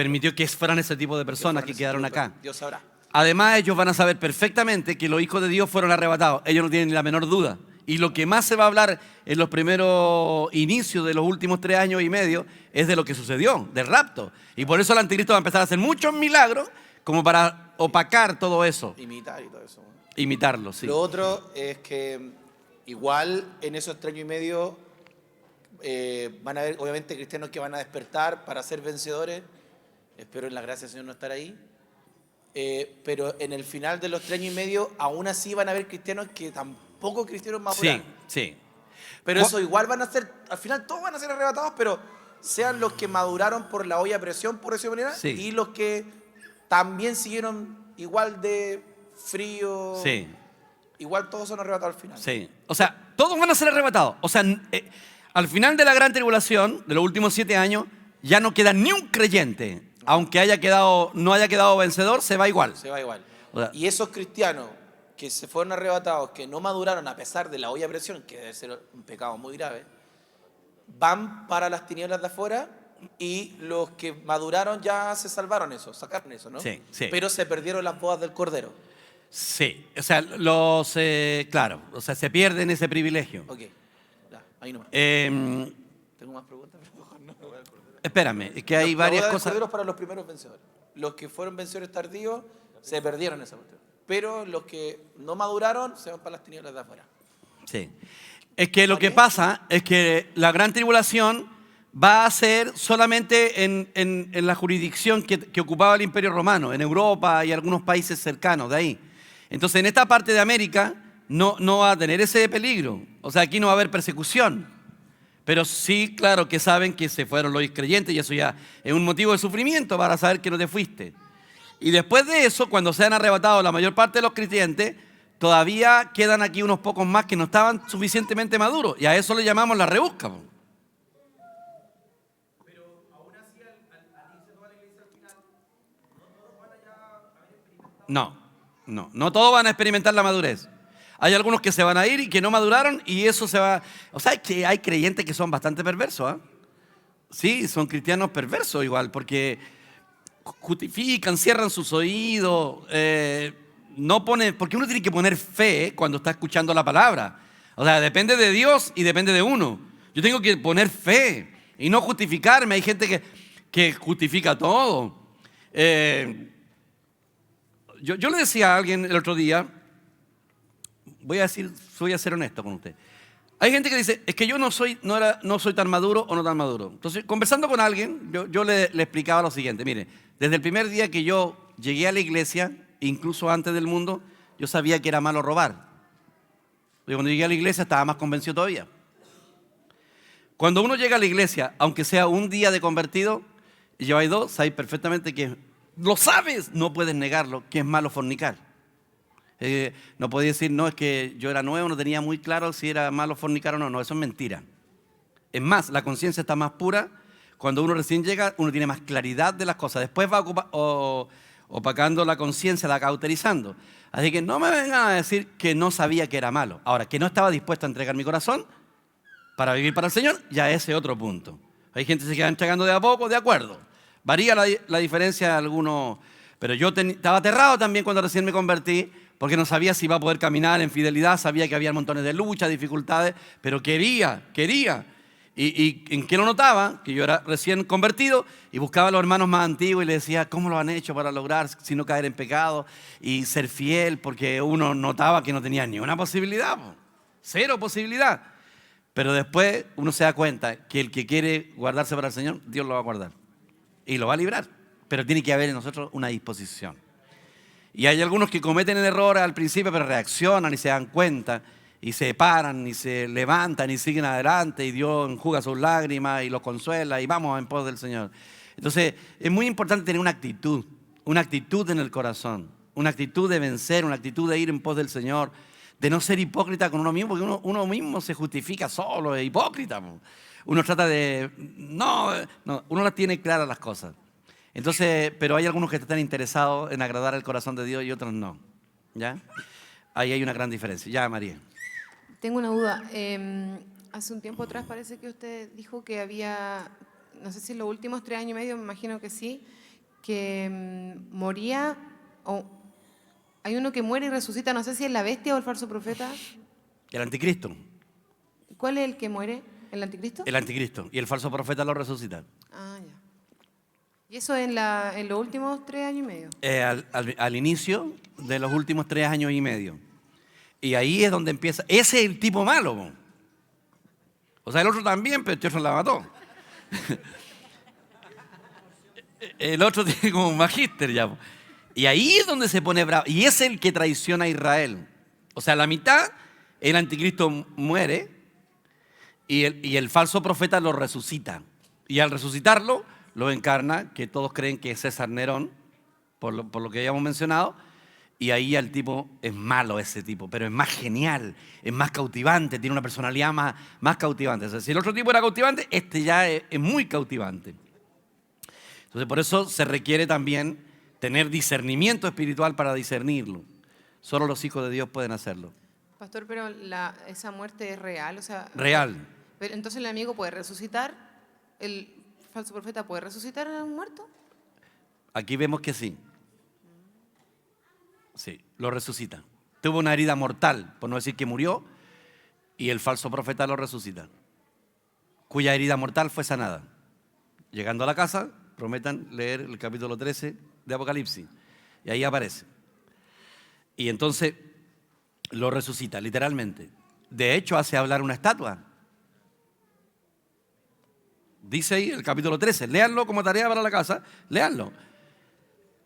fueran ese tipo de personas que quedaron acá. Dios sabrá. Además, ellos van a saber perfectamente que los hijos de Dios fueron arrebatados. Ellos no tienen ni la menor duda. Y lo que más se va a hablar en los primeros inicios de los últimos 3 años y medio es de lo que sucedió, del rapto. Y por eso el anticristo va a empezar a hacer muchos milagros como para opacar todo eso. Imitar y todo eso. Imitarlo, sí. Lo otro es que igual en esos 3 años y medio van a haber obviamente cristianos que van a despertar para ser vencedores. Espero en la gracia del Señor no estar ahí. Pero en el final de los 3 años y medio aún así van a haber cristianos que tampoco pocos cristianos maduraron. Sí. Pero eso igual van a ser, al final todos van a ser arrebatados, pero sean los que maduraron por la olla a presión, por decirlo de manera, Sí. y los que también siguieron igual de frío. Sí. Igual todos son arrebatados al final. Sí. O sea, todos van a ser arrebatados. O sea, al final de la gran tribulación, de los últimos 7 años, ya no queda ni un creyente. Aunque no haya quedado vencedor, se va igual. Se va igual. O sea, Y esos cristianos que se fueron arrebatados, que no maduraron a pesar de la olla a presión, que debe ser un pecado muy grave, van para las tinieblas de afuera, y los que maduraron ya se salvaron eso, sacaron eso, ¿no? Sí. Pero se perdieron las bodas del Cordero. Sí. O sea, claro, o sea, se pierden ese privilegio. Ok, ya, ahí nomás. ¿Tengo más preguntas? Mejor no, me voy al Cordero. Espérame, es que hay La varias boda del cosas. Cordero es para los primeros vencedores. Los que fueron vencedores tardíos se perdieron esa cuestión. Pero los que no maduraron se van para las tinieblas de afuera. Sí. Es que lo que pasa es que la gran tribulación va a ser solamente en la jurisdicción que ocupaba el Imperio Romano, en Europa y algunos países cercanos de ahí. Entonces, en esta parte de América no va a tener ese peligro. O sea, aquí no va a haber persecución. Pero sí, claro, que saben que se fueron los creyentes y eso ya es un motivo de sufrimiento para saber que no te fuiste. Y después de eso, cuando se han arrebatado la mayor parte de los creyentes, todavía quedan aquí unos pocos más que no estaban suficientemente maduros. Y a eso le llamamos la rebusca. Pero aún así, al irse toda la iglesia al final, ¿no todos van a experimentar? No todos van a experimentar la madurez. Hay algunos que se van a ir y que no maduraron y eso se va... O sea, es que hay creyentes que son bastante perversos, ¿eh? Sí, son cristianos perversos igual, porque justifican, cierran sus oídos, no ponen, porque uno tiene que poner fe cuando está escuchando la palabra. O sea, depende de Dios y depende de uno. Yo tengo que poner fe y no justificarme. Hay gente que justifica todo. Yo le decía a alguien el otro día, voy a ser honesto con usted. Hay gente que dice, es que yo no soy tan maduro o no tan maduro. Entonces, conversando con alguien, yo le explicaba lo siguiente. Mire, desde el primer día que yo llegué a la iglesia, incluso antes del mundo, yo sabía que era malo robar. Y cuando llegué a la iglesia estaba más convencido todavía. Cuando uno llega a la iglesia, aunque sea un día de convertido, y lleváis 2, sabéis perfectamente que lo sabes, no puedes negarlo, que es malo fornicar. No podía decir, no, es que yo era nuevo, no tenía muy claro si era malo fornicar o no. No, eso es mentira. Es más, la conciencia está más pura. Cuando uno recién llega, uno tiene más claridad de las cosas. Después va opacando la conciencia, la cauterizando. Así que no me vengan a decir que no sabía que era malo. Ahora, que no estaba dispuesto a entregar mi corazón para vivir para el Señor, ya ese es otro punto. Hay gente que se queda entregando de a poco, de acuerdo. Varía la diferencia de algunos. Pero yo estaba aterrado también cuando recién me convertí, porque no sabía si iba a poder caminar en fidelidad, sabía que había montones de luchas, dificultades, pero quería. ¿Y en qué lo notaba? Que yo era recién convertido y buscaba a los hermanos más antiguos y les decía, ¿cómo lo han hecho para lograr si no caer en pecado y ser fiel? Porque uno notaba que no tenía ni una posibilidad, cero posibilidad. Pero después uno se da cuenta que el que quiere guardarse para el Señor, Dios lo va a guardar y lo va a librar. Pero tiene que haber en nosotros una disposición. Y hay algunos que cometen el error al principio, pero reaccionan y se dan cuenta y se paran y se levantan y siguen adelante y Dios enjuga sus lágrimas y los consuela y vamos en pos del Señor. Entonces es muy importante tener una actitud en el corazón, una actitud de vencer, una actitud de ir en pos del Señor, de no ser hipócrita con uno mismo, porque uno mismo se justifica solo, es hipócrita. Uno trata de... No, uno las tiene claras las cosas. Entonces, pero hay algunos que están interesados en agradar el corazón de Dios y otros no. ¿Ya? Ahí hay una gran diferencia. Ya, María. Tengo una duda. Hace un tiempo atrás parece que usted dijo que había, no sé si en los últimos 3 años y medio, me imagino que sí, que moría, o hay uno que muere y resucita, no sé si es la bestia o el falso profeta. El anticristo. ¿Cuál es el que muere? ¿El anticristo? El anticristo. Y el falso profeta lo resucita. Ah, ya. ¿Y eso en los últimos 3 años y medio? Al inicio de los últimos 3 años y medio. Y ahí es donde empieza. Ese es el tipo malo. O sea, el otro también, pero este otro la mató. El otro tiene como un magíster ya. Y ahí es donde se pone bravo. Y es el que traiciona a Israel. O sea, la mitad el anticristo muere y el falso profeta lo resucita. Y al resucitarlo, lo encarna, que todos creen que es César Nerón, por lo que habíamos mencionado. Y ahí el tipo es malo, ese tipo, pero es más genial, es más cautivante, tiene una personalidad más cautivante. O sea, si el otro tipo era cautivante, este ya es muy cautivante. Entonces, por eso se requiere también tener discernimiento espiritual para discernirlo. Solo los hijos de Dios pueden hacerlo. Pastor, pero esa muerte es real, o sea... Real. Pero entonces el amigo puede resucitar, el falso profeta puede resucitar a un muerto. Aquí vemos que sí. Sí, lo resucita. Tuvo una herida mortal, por no decir que murió, y el falso profeta lo resucita, cuya herida mortal fue sanada. Llegando a la casa, prometan leer el capítulo 13 de Apocalipsis, y ahí aparece. Y entonces lo resucita, literalmente. De hecho, hace hablar una estatua. Dice ahí el capítulo 13, léanlo como tarea para la casa, léanlo.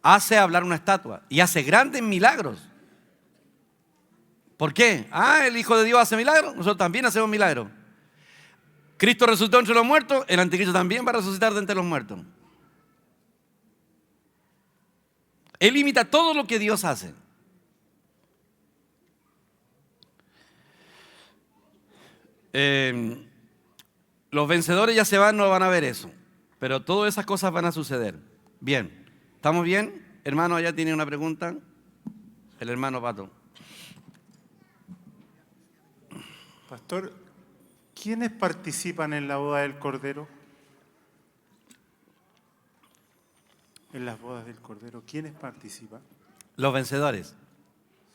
Hace hablar una estatua y hace grandes milagros. ¿Por qué? El Hijo de Dios hace milagros, nosotros también hacemos milagros. Cristo resucitó entre los muertos, el anticristo también va a resucitar de entre los muertos. Él imita todo lo que Dios hace. Los vencedores ya se van, no van a ver eso, pero todas esas cosas van a suceder. Bien. ¿Estamos bien? Hermano, allá tiene una pregunta. El hermano Pato. Pastor, ¿quiénes participan en la boda del Cordero? En las bodas del Cordero, ¿quiénes participan? Los vencedores.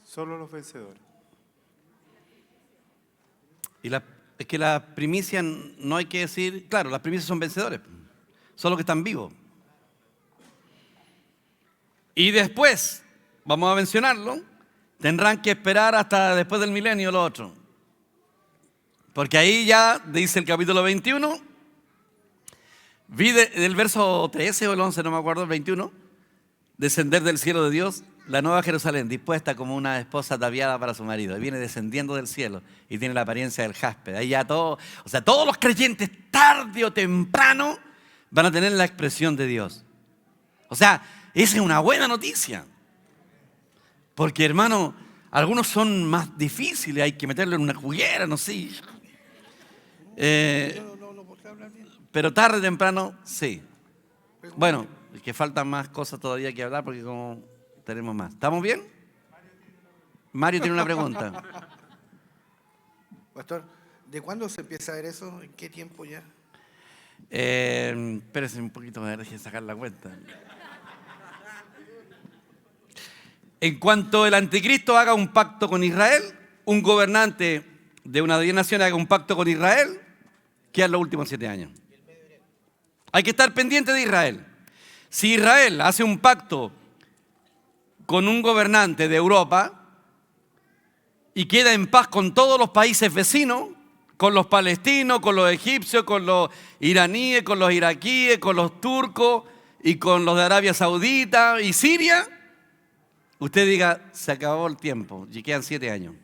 Solo los vencedores. Y es que las primicias no hay que decir, claro, las primicias son vencedores, son los que están vivos. Y después, vamos a mencionarlo, tendrán que esperar hasta después del milenio los otros. Porque ahí ya dice el capítulo 21, vi del verso 13 o el 11, no me acuerdo, el 21, descender del cielo de Dios, la nueva Jerusalén, dispuesta como una esposa ataviada para su marido. Y viene descendiendo del cielo y tiene la apariencia del jaspe. Ahí ya todos los creyentes, tarde o temprano, van a tener la expresión de Dios. O sea, esa es una buena noticia. Porque, hermano, algunos son más difíciles, hay que meterlo en una juguera, no sé. Pero tarde o temprano, sí. Bueno, es que faltan más cosas todavía que hablar porque como tenemos más. ¿Estamos bien? Mario tiene una pregunta. Pastor, ¿de cuándo se empieza a ver eso? ¿En qué tiempo ya? Espérese un poquito, me deje sacar la cuenta. En cuanto el anticristo haga un pacto con Israel, un gobernante de una de 10 naciones haga un pacto con Israel, quedan los últimos 7 años. Hay que estar pendiente de Israel. Si Israel hace un pacto con un gobernante de Europa y queda en paz con todos los países vecinos, con los palestinos, con los egipcios, con los iraníes, con los iraquíes, con los turcos y con los de Arabia Saudita y Siria, usted diga, se acabó el tiempo y quedan 7 años.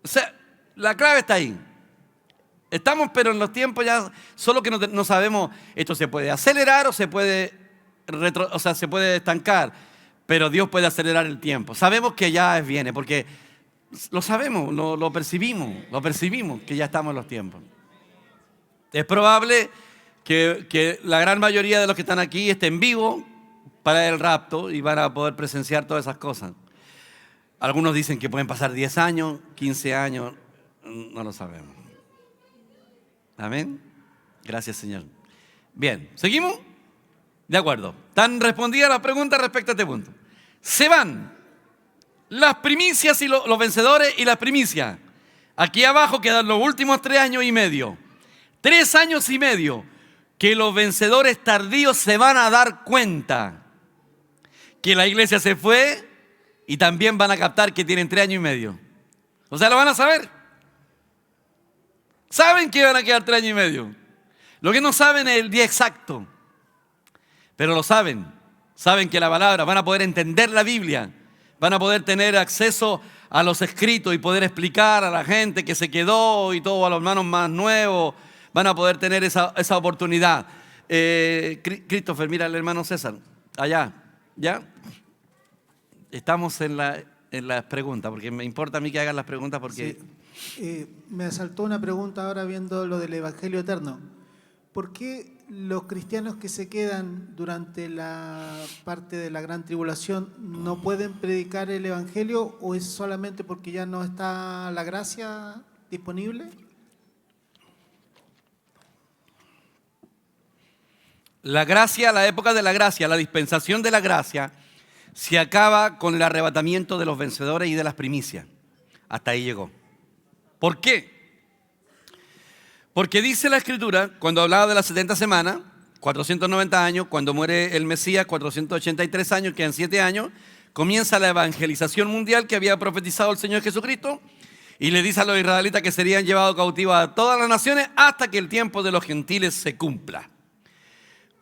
O sea, la clave está ahí. Estamos, pero en los tiempos ya, solo que no sabemos, esto se puede acelerar o se puede se puede estancar, pero Dios puede acelerar el tiempo. Sabemos que ya viene, porque lo sabemos, lo percibimos que ya estamos en los tiempos. Es probable que la gran mayoría de los que están aquí estén vivos para el rapto y van a poder presenciar todas esas cosas. Algunos dicen que pueden pasar 10 años, 15 años, no lo sabemos. Amén. Gracias, Señor. Bien, ¿seguimos? De acuerdo. ¿Están respondidas las preguntas respecto a este punto? Se van las primicias y los vencedores y las primicias. Aquí abajo quedan los últimos 3 años y medio. 3 años y medio que los vencedores tardíos se van a dar cuenta que la iglesia se fue y también van a captar que tienen 3 años y medio. O sea, lo van a saber. Saben que van a quedar 3 años y medio. Lo que no saben es el día exacto. Pero lo saben. Saben que la palabra, van a poder entender la Biblia. Van a poder tener acceso a los escritos y poder explicar a la gente que se quedó y todo, a los hermanos más nuevos, van a poder tener esa oportunidad. Christopher, mira al hermano César, allá, ¿ya? Estamos en las preguntas, porque me importa a mí que hagan las preguntas porque... Sí. Me asaltó una pregunta ahora viendo lo del Evangelio Eterno. ¿Por qué los cristianos que se quedan durante la parte de la gran tribulación no pueden predicar el Evangelio, o es solamente porque ya no está la gracia disponible? La gracia, la época de la gracia, la dispensación de la gracia, se acaba con el arrebatamiento de los vencedores y de las primicias. Hasta ahí llegó. ¿Por qué? Porque dice la Escritura, cuando hablaba de las 70 semanas, 490 años, cuando muere el Mesías, 483 años, quedan 7 años, comienza la evangelización mundial que había profetizado el Señor Jesucristo, y le dice a los israelitas que serían llevados cautivos a todas las naciones hasta que el tiempo de los gentiles se cumpla.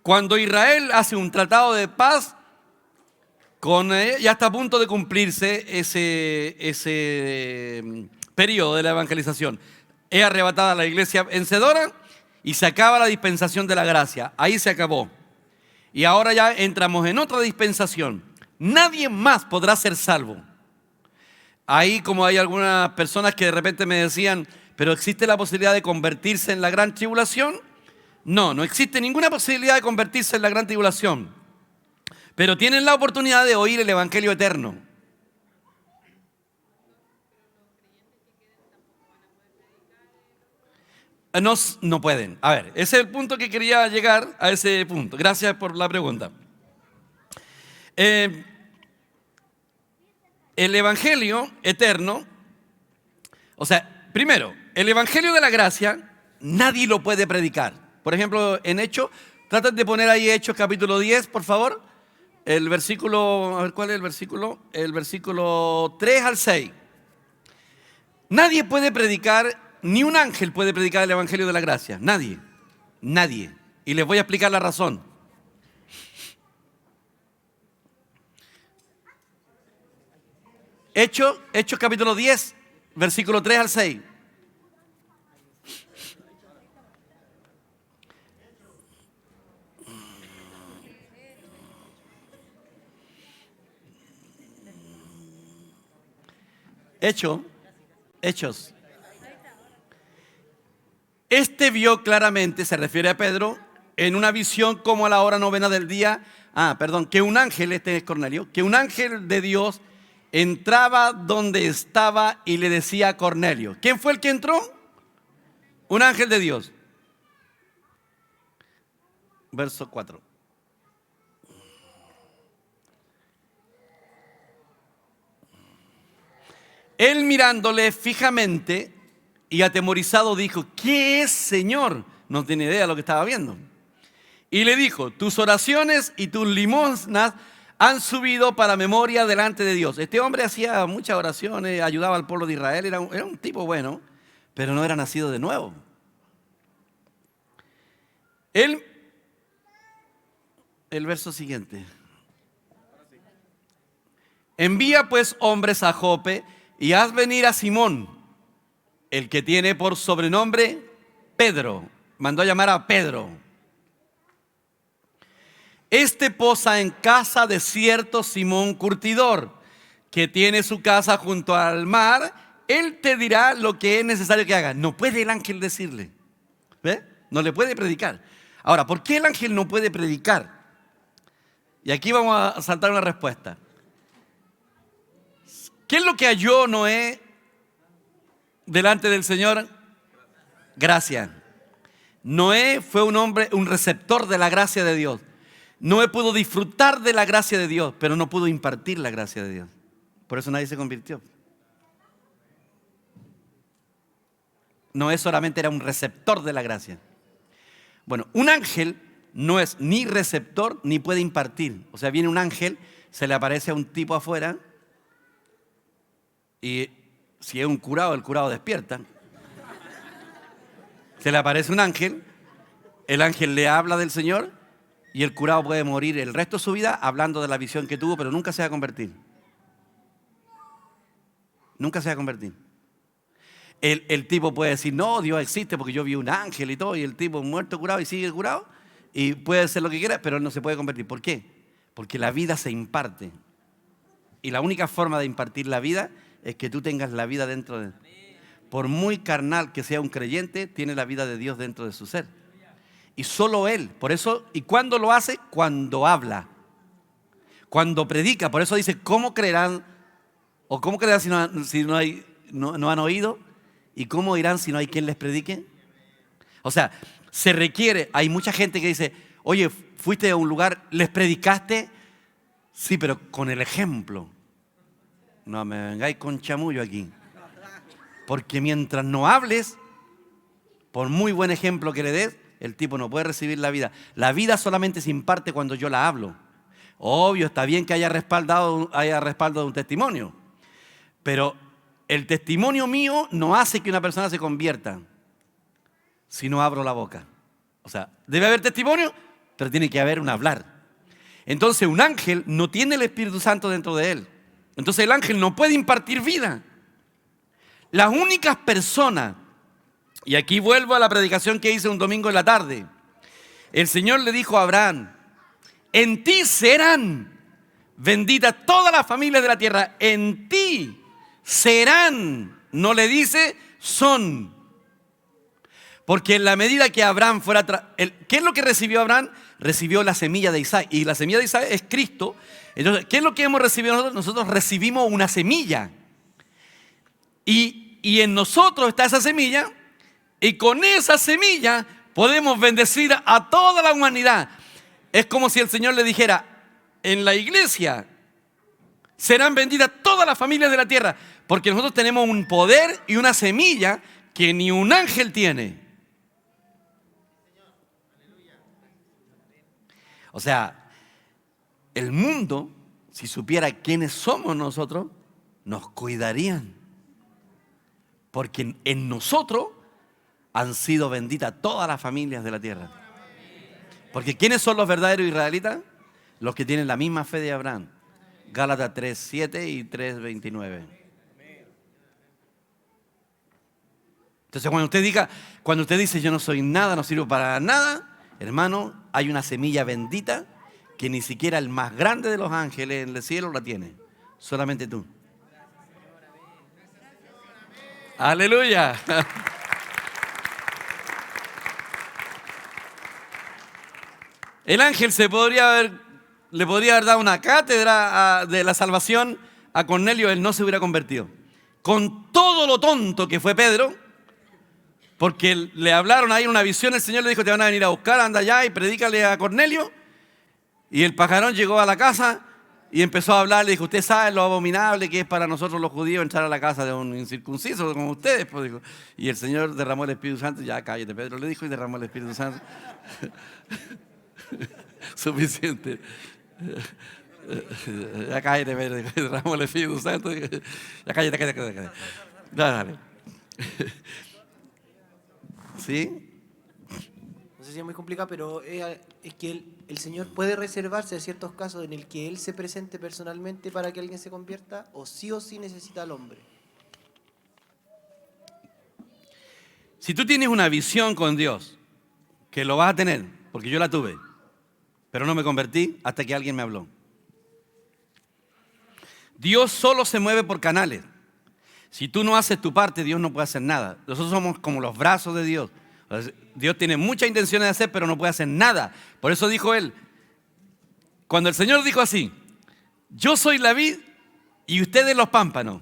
Cuando Israel hace un tratado de paz, ya está a punto de cumplirse ese periodo de la evangelización. Es arrebatada la iglesia vencedora y se acaba la dispensación de la gracia. Ahí se acabó. Y ahora ya entramos en otra dispensación. Nadie más podrá ser salvo. Ahí, como hay algunas personas que de repente me decían, ¿pero existe la posibilidad de convertirse en la gran tribulación? No, no existe ninguna posibilidad de convertirse en la gran tribulación. Pero tienen la oportunidad de oír el Evangelio eterno. No pueden. A ver, ese es el punto que quería llegar a ese punto. Gracias por la pregunta. El Evangelio eterno, o sea, primero, el Evangelio de la gracia, nadie lo puede predicar. Por ejemplo, en Hechos, traten de poner ahí Hechos capítulo 10, por favor. El versículo, a ver, ¿cuál es el versículo? El versículo 3 al 6. Nadie puede predicar, ni un ángel puede predicar el Evangelio de la gracia. Nadie. Nadie. Y les voy a explicar la razón. Hechos capítulo 10, versículo 3 al 6. Hechos. Este vio claramente, se refiere a Pedro, en una visión como a la hora novena del día, que un ángel, este es Cornelio, que un ángel de Dios entraba donde estaba y le decía a Cornelio. ¿Quién fue el que entró? Un ángel de Dios. Verso 4. Él mirándole fijamente y atemorizado dijo, ¿qué es, Señor? No tiene idea de lo que estaba viendo. Y le dijo, tus oraciones y tus limosnas han subido para memoria delante de Dios. Este hombre hacía muchas oraciones, ayudaba al pueblo de Israel, era un tipo bueno, pero no era nacido de nuevo. El verso siguiente. Envía pues hombres a Jope y haz venir a Simón, el que tiene por sobrenombre Pedro. Mandó a llamar a Pedro. Este posa en casa de cierto Simón curtidor, que tiene su casa junto al mar. Él te dirá lo que es necesario que haga. No puede el ángel decirle. ¿Ve? No le puede predicar. Ahora, ¿por qué el ángel no puede predicar? Y aquí vamos a saltar una respuesta. ¿Qué es lo que halló Noé delante del Señor? Gracia. Noé fue un hombre, un receptor de la gracia de Dios. Noé pudo disfrutar de la gracia de Dios, pero no pudo impartir la gracia de Dios. Por eso nadie se convirtió. Noé solamente era un receptor de la gracia. Bueno, un ángel no es ni receptor ni puede impartir. O sea, viene un ángel, se le aparece a un tipo afuera y si es un curado, el curado despierta. Se le aparece un ángel, el ángel le habla del Señor y el curado puede morir el resto de su vida hablando de la visión que tuvo, pero nunca se va a convertir. nunca se va a convertir. El tipo puede decir, no, Dios existe porque yo vi un ángel y todo, y el tipo muerto, curado y sigue curado, y puede hacer lo que quiera, pero él no se puede convertir. ¿Por qué? Porque la vida se imparte. Y la única forma de impartir la vida es que tú tengas la vida dentro de él. Por muy carnal que sea un creyente, tiene la vida de Dios dentro de su ser. Y solo él. Por eso, ¿y cuándo lo hace? Cuando habla. Cuando predica. Por eso dice, ¿cómo creerán? ¿O cómo creerán si no han oído? ¿Y cómo irán si no hay quien les predique? O sea, se requiere, hay mucha gente que dice, oye, fuiste a un lugar, ¿les predicaste? Sí, pero con el ejemplo. No me vengáis con chamullo aquí. Porque mientras no hables, por muy buen ejemplo que le des, el tipo no puede recibir la vida. La vida solamente se imparte cuando yo la hablo. Obvio, está bien que haya respaldo de un testimonio, pero el testimonio mío no hace que una persona se convierta si no abro la boca. O sea, debe haber testimonio, pero tiene que haber un hablar. Entonces un ángel no tiene el Espíritu Santo dentro de él. Entonces el ángel no puede impartir vida. Las únicas personas, y aquí vuelvo a la predicación que hice un domingo en la tarde, el Señor le dijo a Abraham, en ti serán benditas todas las familias de la tierra, en ti serán, no le dice son. Porque en la medida que Abraham fuera... ¿Qué es lo que recibió Abraham? Recibió la semilla de Isaac. Y la semilla de Isaac es Cristo. Entonces, ¿qué es lo que hemos recibido nosotros? Nosotros recibimos una semilla. Y en nosotros está esa semilla. Y con esa semilla podemos bendecir a toda la humanidad. Es como si el Señor le dijera, en la iglesia serán benditas todas las familias de la tierra. Porque nosotros tenemos un poder y una semilla que ni un ángel tiene. O sea, el mundo, si supiera quiénes somos nosotros, nos cuidarían. Porque en nosotros han sido benditas todas las familias de la tierra. Porque ¿quiénes son los verdaderos israelitas? Los que tienen la misma fe de Abraham. Gálatas 3:7 y 3:29. Entonces cuando usted dice yo no soy nada, no sirvo para nada, hermano, hay una semilla bendita que ni siquiera el más grande de los ángeles en el cielo la tiene. Solamente tú. Aleluya. El ángel le podría haber dado una cátedra de la salvación a Cornelio, él no se hubiera convertido. Con todo lo tonto que fue Pedro, porque le hablaron ahí en una visión, el Señor le dijo, te van a venir a buscar, anda allá y predícale a Cornelio. Y el pajarón llegó a la casa y empezó a hablar, le dijo, usted sabe lo abominable que es para nosotros los judíos entrar a la casa de un incircunciso como ustedes. Pues dijo. Y el Señor derramó el Espíritu Santo, ya cállate Pedro, le dijo, y derramó el Espíritu Santo. Suficiente. Ya cállate Pedro, derramó el Espíritu Santo. Ya cállate. Dale. ¿Sí? No sé si es muy complicado, pero es que el Señor puede reservarse a ciertos casos en el que Él se presente personalmente para que alguien se convierta, o sí necesita al hombre. Si tú tienes una visión con Dios, que lo vas a tener, porque yo la tuve, pero no me convertí hasta que alguien me habló. Dios solo se mueve por canales. Si tú no haces tu parte, Dios no puede hacer nada. Nosotros somos como los brazos de Dios. Dios tiene muchas intenciones de hacer, pero no puede hacer nada. Por eso dijo Él, cuando el Señor dijo así, yo soy la vid y ustedes los pámpanos.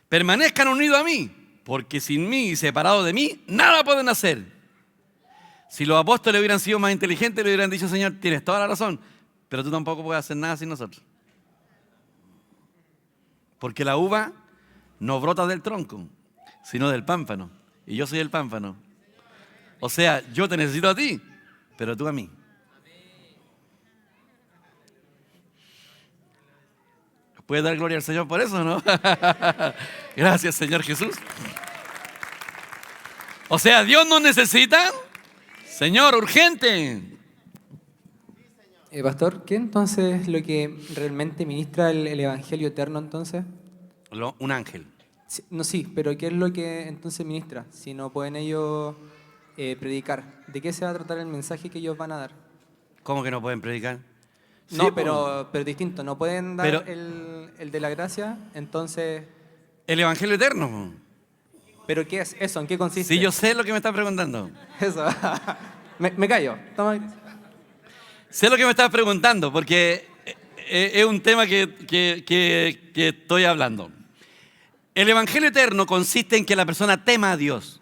Permanezcan unidos a mí, porque sin mí y separados de mí, nada pueden hacer. Si los apóstoles hubieran sido más inteligentes, le hubieran dicho, Señor, tienes toda la razón, pero tú tampoco puedes hacer nada sin nosotros. Porque la uva no brota del tronco, sino del pámpano. Y yo soy el pámpano. O sea, yo te necesito a ti, pero tú a mí. ¿Puedes dar gloria al Señor por eso, no? Gracias, Señor Jesús. O sea, Dios nos necesita. Señor, urgente. Pastor, ¿qué entonces es lo que realmente ministra el Evangelio eterno entonces? Un ángel. Sí, no, sí, pero ¿qué es lo que entonces ministra? Si no pueden ellos predicar, ¿de qué se va a tratar el mensaje que ellos van a dar? ¿Cómo que no pueden predicar? No, Sí, pero distinto, no pueden dar Pero- el de la gracia, entonces... El Evangelio eterno. ¿Pero qué es eso? ¿En qué consiste? Sí, yo sé lo que me estás preguntando. Eso. me callo. Toma. Sé lo que me estás preguntando, porque es un tema que estoy hablando. El Evangelio eterno consiste en que la persona tema a Dios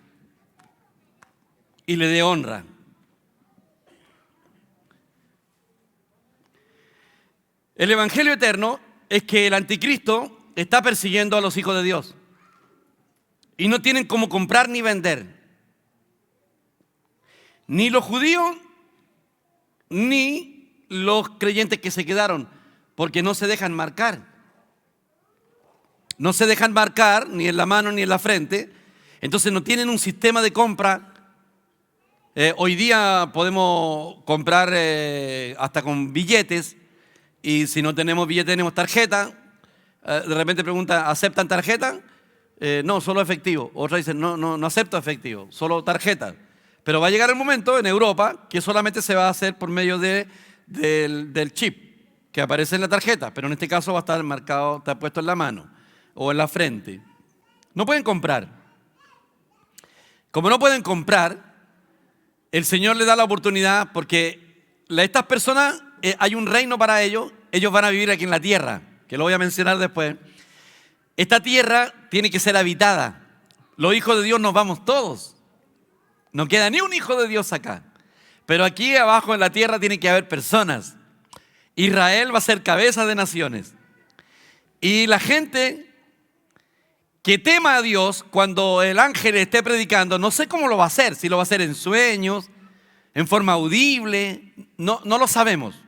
y le dé honra. El Evangelio eterno es que el anticristo está persiguiendo a los hijos de Dios y no tienen cómo comprar ni vender. Ni los judíos ni los creyentes que se quedaron, porque no se dejan marcar. No se dejan marcar ni en la mano ni en la frente, entonces no tienen un sistema de compra. Hoy día podemos comprar hasta con billetes, y si no tenemos billete tenemos tarjeta. De repente pregunta, ¿aceptan tarjeta? No, solo efectivo. Otra dice, no acepto efectivo, solo tarjeta. Pero va a llegar el momento en Europa que solamente se va a hacer por medio del chip que aparece en la tarjeta, pero en este caso va a estar marcado, está puesto en la mano o en la frente. No pueden comprar. Como no pueden comprar, el Señor le da la oportunidad, porque estas personas, hay un reino para ellos van a vivir aquí en la tierra, que lo voy a mencionar después. Esta tierra tiene que ser habitada. Los hijos de Dios nos vamos todos. No queda ni un hijo de Dios acá. Pero aquí abajo en la tierra tiene que haber personas. Israel va a ser cabeza de naciones. Y la gente que tema a Dios, cuando el ángel esté predicando, no sé cómo lo va a hacer, si lo va a hacer en sueños, en forma audible, no lo sabemos.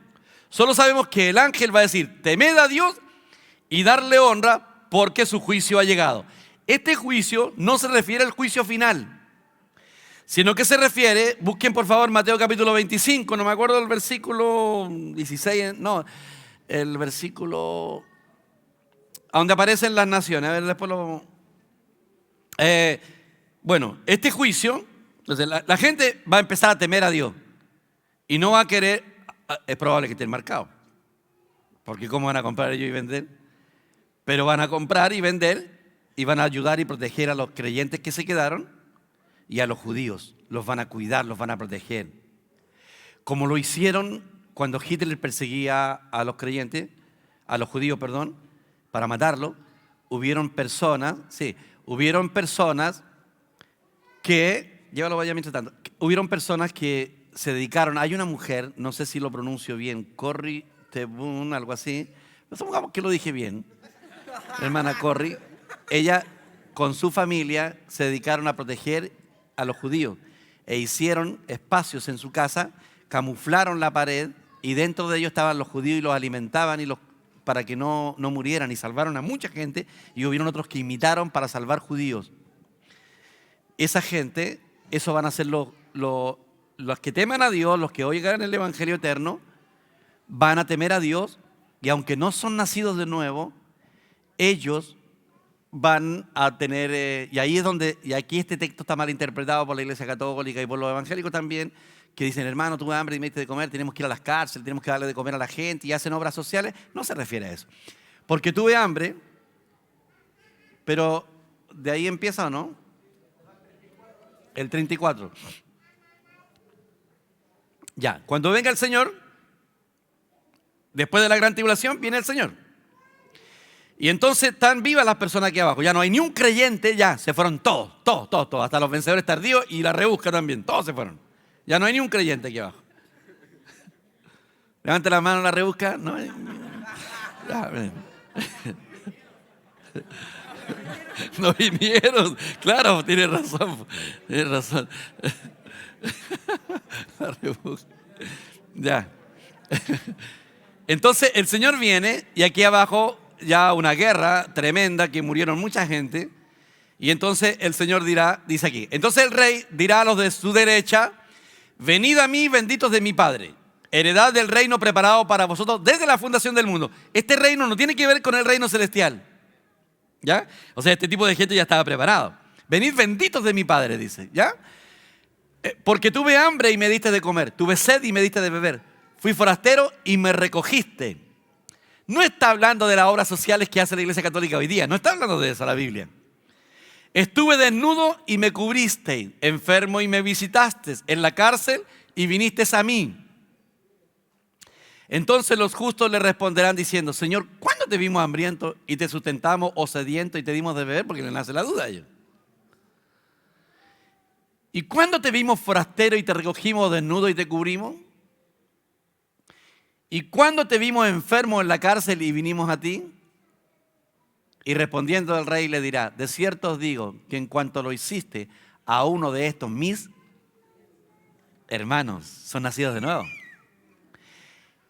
Solo sabemos que el ángel va a decir, temed a Dios y darle honra porque su juicio ha llegado. Este juicio no se refiere al juicio final, sino que se refiere, busquen por favor Mateo capítulo 25, no me acuerdo del versículo 16, no, el versículo a donde aparecen las naciones, a ver después lo... bueno, este juicio, entonces la gente va a empezar a temer a Dios y no va a querer, es probable que esté marcado, porque ¿cómo van a comprar ellos y vender? Pero van a comprar y vender y van a ayudar y proteger a los creyentes que se quedaron y a los judíos. Los van a cuidar, los van a proteger. Como lo hicieron cuando Hitler perseguía a los creyentes, a los judíos, perdón, para matarlo, hubieron personas que, llévalo vaya mientras tanto, hubieron personas que se dedicaron, hay una mujer, no sé si lo pronuncio bien, Corrie Tebun, algo así, supongamos que lo dije bien, hermana Corrie, ella con su familia se dedicaron a proteger a los judíos e hicieron espacios en su casa, camuflaron la pared y dentro de ellos estaban los judíos y los alimentaban para que no murieran, y salvaron a mucha gente, y hubieron otros que imitaron para salvar judíos. Esa gente, eso van a ser los que teman a Dios, los que oigan el Evangelio eterno, van a temer a Dios, y aunque no son nacidos de nuevo, ellos van a tener, y ahí es donde, y aquí este texto está mal interpretado por la Iglesia Católica y por los evangélicos también, que dicen, hermano, tuve hambre y me diste de comer, tenemos que ir a las cárceles, tenemos que darle de comer a la gente, y hacen obras sociales. No se refiere a eso. Porque tuve hambre, pero de ahí empieza, ¿o no? El 34. Ya, cuando venga el Señor, después de la gran tribulación, viene el Señor. Y entonces están vivas las personas aquí abajo. Ya no hay ni un creyente, ya se fueron todos. Hasta los vencedores tardíos y la rebusca también. Todos se fueron. Ya no hay ni un creyente aquí abajo. Levante la mano la rebusca. No hay... No vinieron. Claro, tiene razón. La rebusca. Ya. Entonces el Señor viene y aquí abajo ya una guerra tremenda que murieron mucha gente. Y entonces el Señor dice aquí, entonces el rey dirá a los de su derecha, venid a mí, benditos de mi Padre, heredad del reino preparado para vosotros desde la fundación del mundo. Este reino no tiene que ver con el reino celestial. ¿Ya? O sea, este tipo de gente ya estaba preparado. Venid benditos de mi Padre, dice, ¿ya? Porque tuve hambre y me diste de comer, tuve sed y me diste de beber, fui forastero y me recogiste. No está hablando de las obras sociales que hace la Iglesia Católica hoy día, no está hablando de eso la Biblia. Estuve desnudo y me cubriste, enfermo y me visitaste, en la cárcel y viniste a mí. Entonces los justos le responderán diciendo, Señor, ¿cuándo te vimos hambriento y te sustentamos o sediento y te dimos de beber? Porque le nace la duda a ellos. ¿Y cuándo te vimos forastero y te recogimos desnudo y te cubrimos? ¿Y cuándo te vimos enfermo en la cárcel y vinimos a ti? Y respondiendo el rey le dirá, de cierto os digo que en cuanto lo hiciste a uno de estos mis hermanos, son nacidos de nuevo.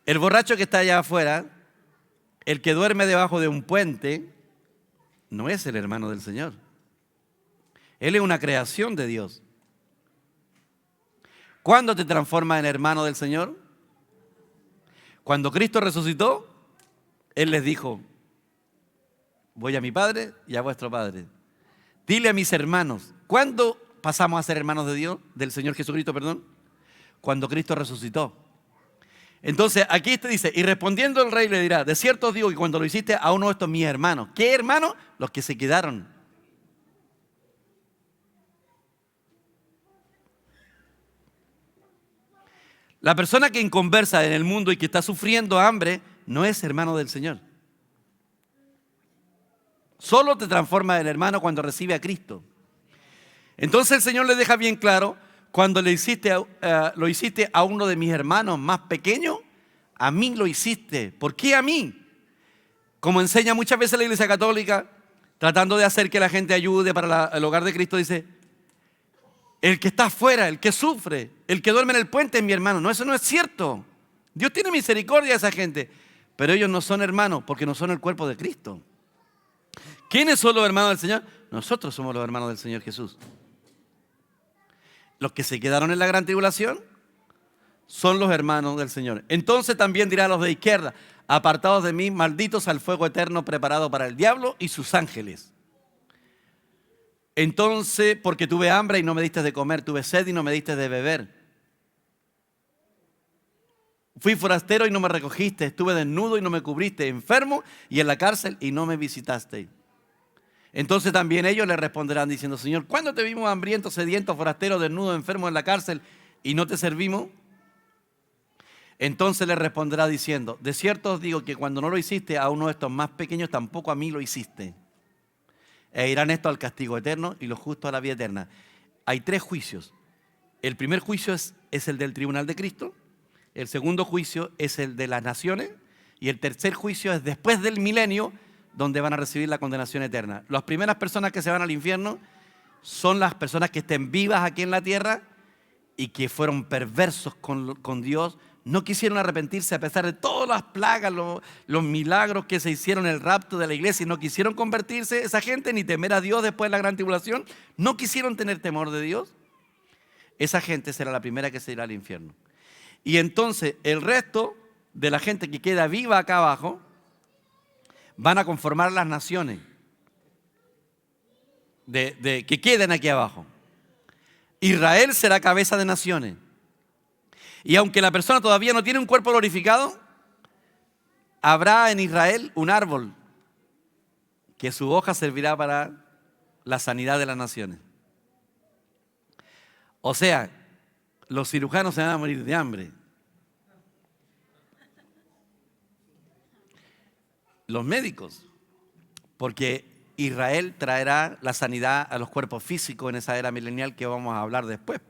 El borracho que está allá afuera, el que duerme debajo de un puente, no es el hermano del Señor. Él es una creación de Dios. ¿Cuándo te transformas en hermano del Señor? Cuando Cristo resucitó, Él les dijo, voy a mi Padre y a vuestro Padre. Dile a mis hermanos, ¿cuándo pasamos a ser hermanos de Dios, del Señor Jesucristo, perdón? Cuando Cristo resucitó. Entonces aquí te dice, y respondiendo el rey le dirá, de cierto os digo que cuando lo hiciste a uno de estos mis hermanos, ¿qué hermanos? Los que se quedaron. La persona que conversa en el mundo y que está sufriendo hambre no es hermano del Señor. Solo te transforma en hermano cuando recibe a Cristo. Entonces el Señor le deja bien claro, cuando lo hiciste a uno de mis hermanos más pequeños, a mí lo hiciste. ¿Por qué a mí? Como enseña muchas veces la Iglesia Católica, tratando de hacer que la gente ayude para el hogar de Cristo, dice, el que está afuera, el que sufre, el que duerme en el puente es mi hermano. No, eso no es cierto. Dios tiene misericordia de esa gente, pero ellos no son hermanos porque no son el cuerpo de Cristo. ¿Quiénes son los hermanos del Señor? Nosotros somos los hermanos del Señor Jesús. Los que se quedaron en la gran tribulación son los hermanos del Señor. Entonces también dirá a los de izquierda, apartados de mí, malditos al fuego eterno preparado para el diablo y sus ángeles. Entonces, porque tuve hambre y no me diste de comer, tuve sed y no me diste de beber. Fui forastero y no me recogiste, estuve desnudo y no me cubriste, enfermo y en la cárcel y no me visitaste. Entonces también ellos le responderán diciendo, Señor, ¿cuándo te vimos hambriento, sediento, forastero, desnudo, enfermo en la cárcel y no te servimos? Entonces le responderá diciendo, de cierto os digo que cuando no lo hiciste a uno de estos más pequeños, tampoco a mí lo hiciste. E irán estos al castigo eterno y los justos a la vida eterna. Hay 3 juicios. El primer juicio es el del tribunal de Cristo. El segundo juicio es el de las naciones. Y el tercer juicio es después del milenio, donde van a recibir la condenación eterna. Las primeras personas que se van al infierno son las personas que estén vivas aquí en la tierra y que fueron perversos con Dios, no quisieron arrepentirse a pesar de todas las plagas, los milagros que se hicieron en el rapto de la iglesia, y no quisieron convertirse esa gente ni temer a Dios después de la gran tribulación, no quisieron tener temor de Dios. Esa gente será la primera que se irá al infierno. Y entonces el resto de la gente que queda viva acá abajo van a conformar las naciones que queden aquí abajo. Israel será cabeza de naciones. Y aunque la persona todavía no tiene un cuerpo glorificado, habrá en Israel un árbol que su hoja servirá para la sanidad de las naciones. O sea, los cirujanos se van a morir de hambre. Los médicos, porque Israel traerá la sanidad a los cuerpos físicos en esa era milenial que vamos a hablar después.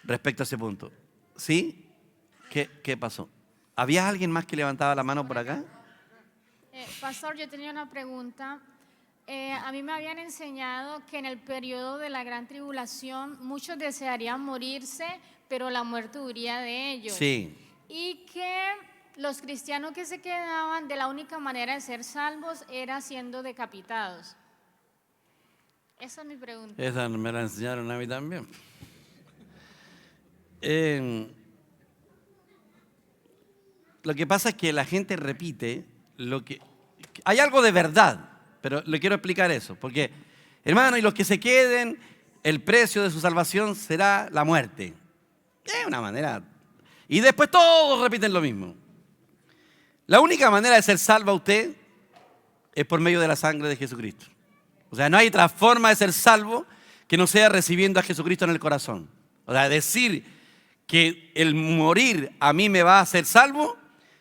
Respecto a ese punto. ¿Sí? ¿Qué pasó? ¿Había alguien más que levantaba la mano por acá? Pastor, yo tenía una pregunta. A mí me habían enseñado que en el periodo de la gran tribulación muchos desearían morirse, pero la muerte huiría de ellos. Sí. Y que los cristianos que se quedaban, de la única manera de ser salvos era siendo decapitados. Esa es mi pregunta. Esa me la enseñaron a mí también. Lo que pasa es que la gente repite lo que... Hay algo de verdad, pero le quiero explicar eso, porque, hermano, y los que se queden, el precio de su salvación será la muerte. Es una manera. Y después todos repiten lo mismo. La única manera de ser salvo a usted es por medio de la sangre de Jesucristo. O sea, no hay otra forma de ser salvo que no sea recibiendo a Jesucristo en el corazón. O sea, decir que el morir a mí me va a hacer salvo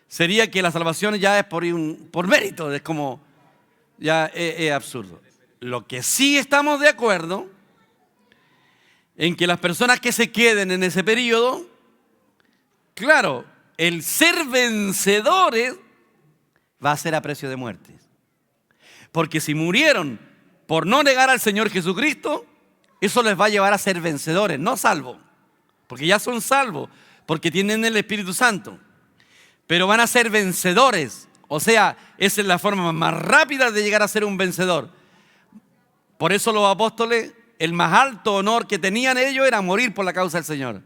sería que la salvación ya es por mérito, es como, ya es absurdo. Lo que sí estamos de acuerdo en que las personas que se queden en ese periodo, claro, el ser vencedores va a ser a precio de muerte. Porque si murieron por no negar al Señor Jesucristo, eso les va a llevar a ser vencedores, no salvos. Porque ya son salvos, porque tienen el Espíritu Santo. Pero van a ser vencedores. O sea, esa es la forma más rápida de llegar a ser un vencedor. Por eso los apóstoles, el más alto honor que tenían ellos era morir por la causa del Señor.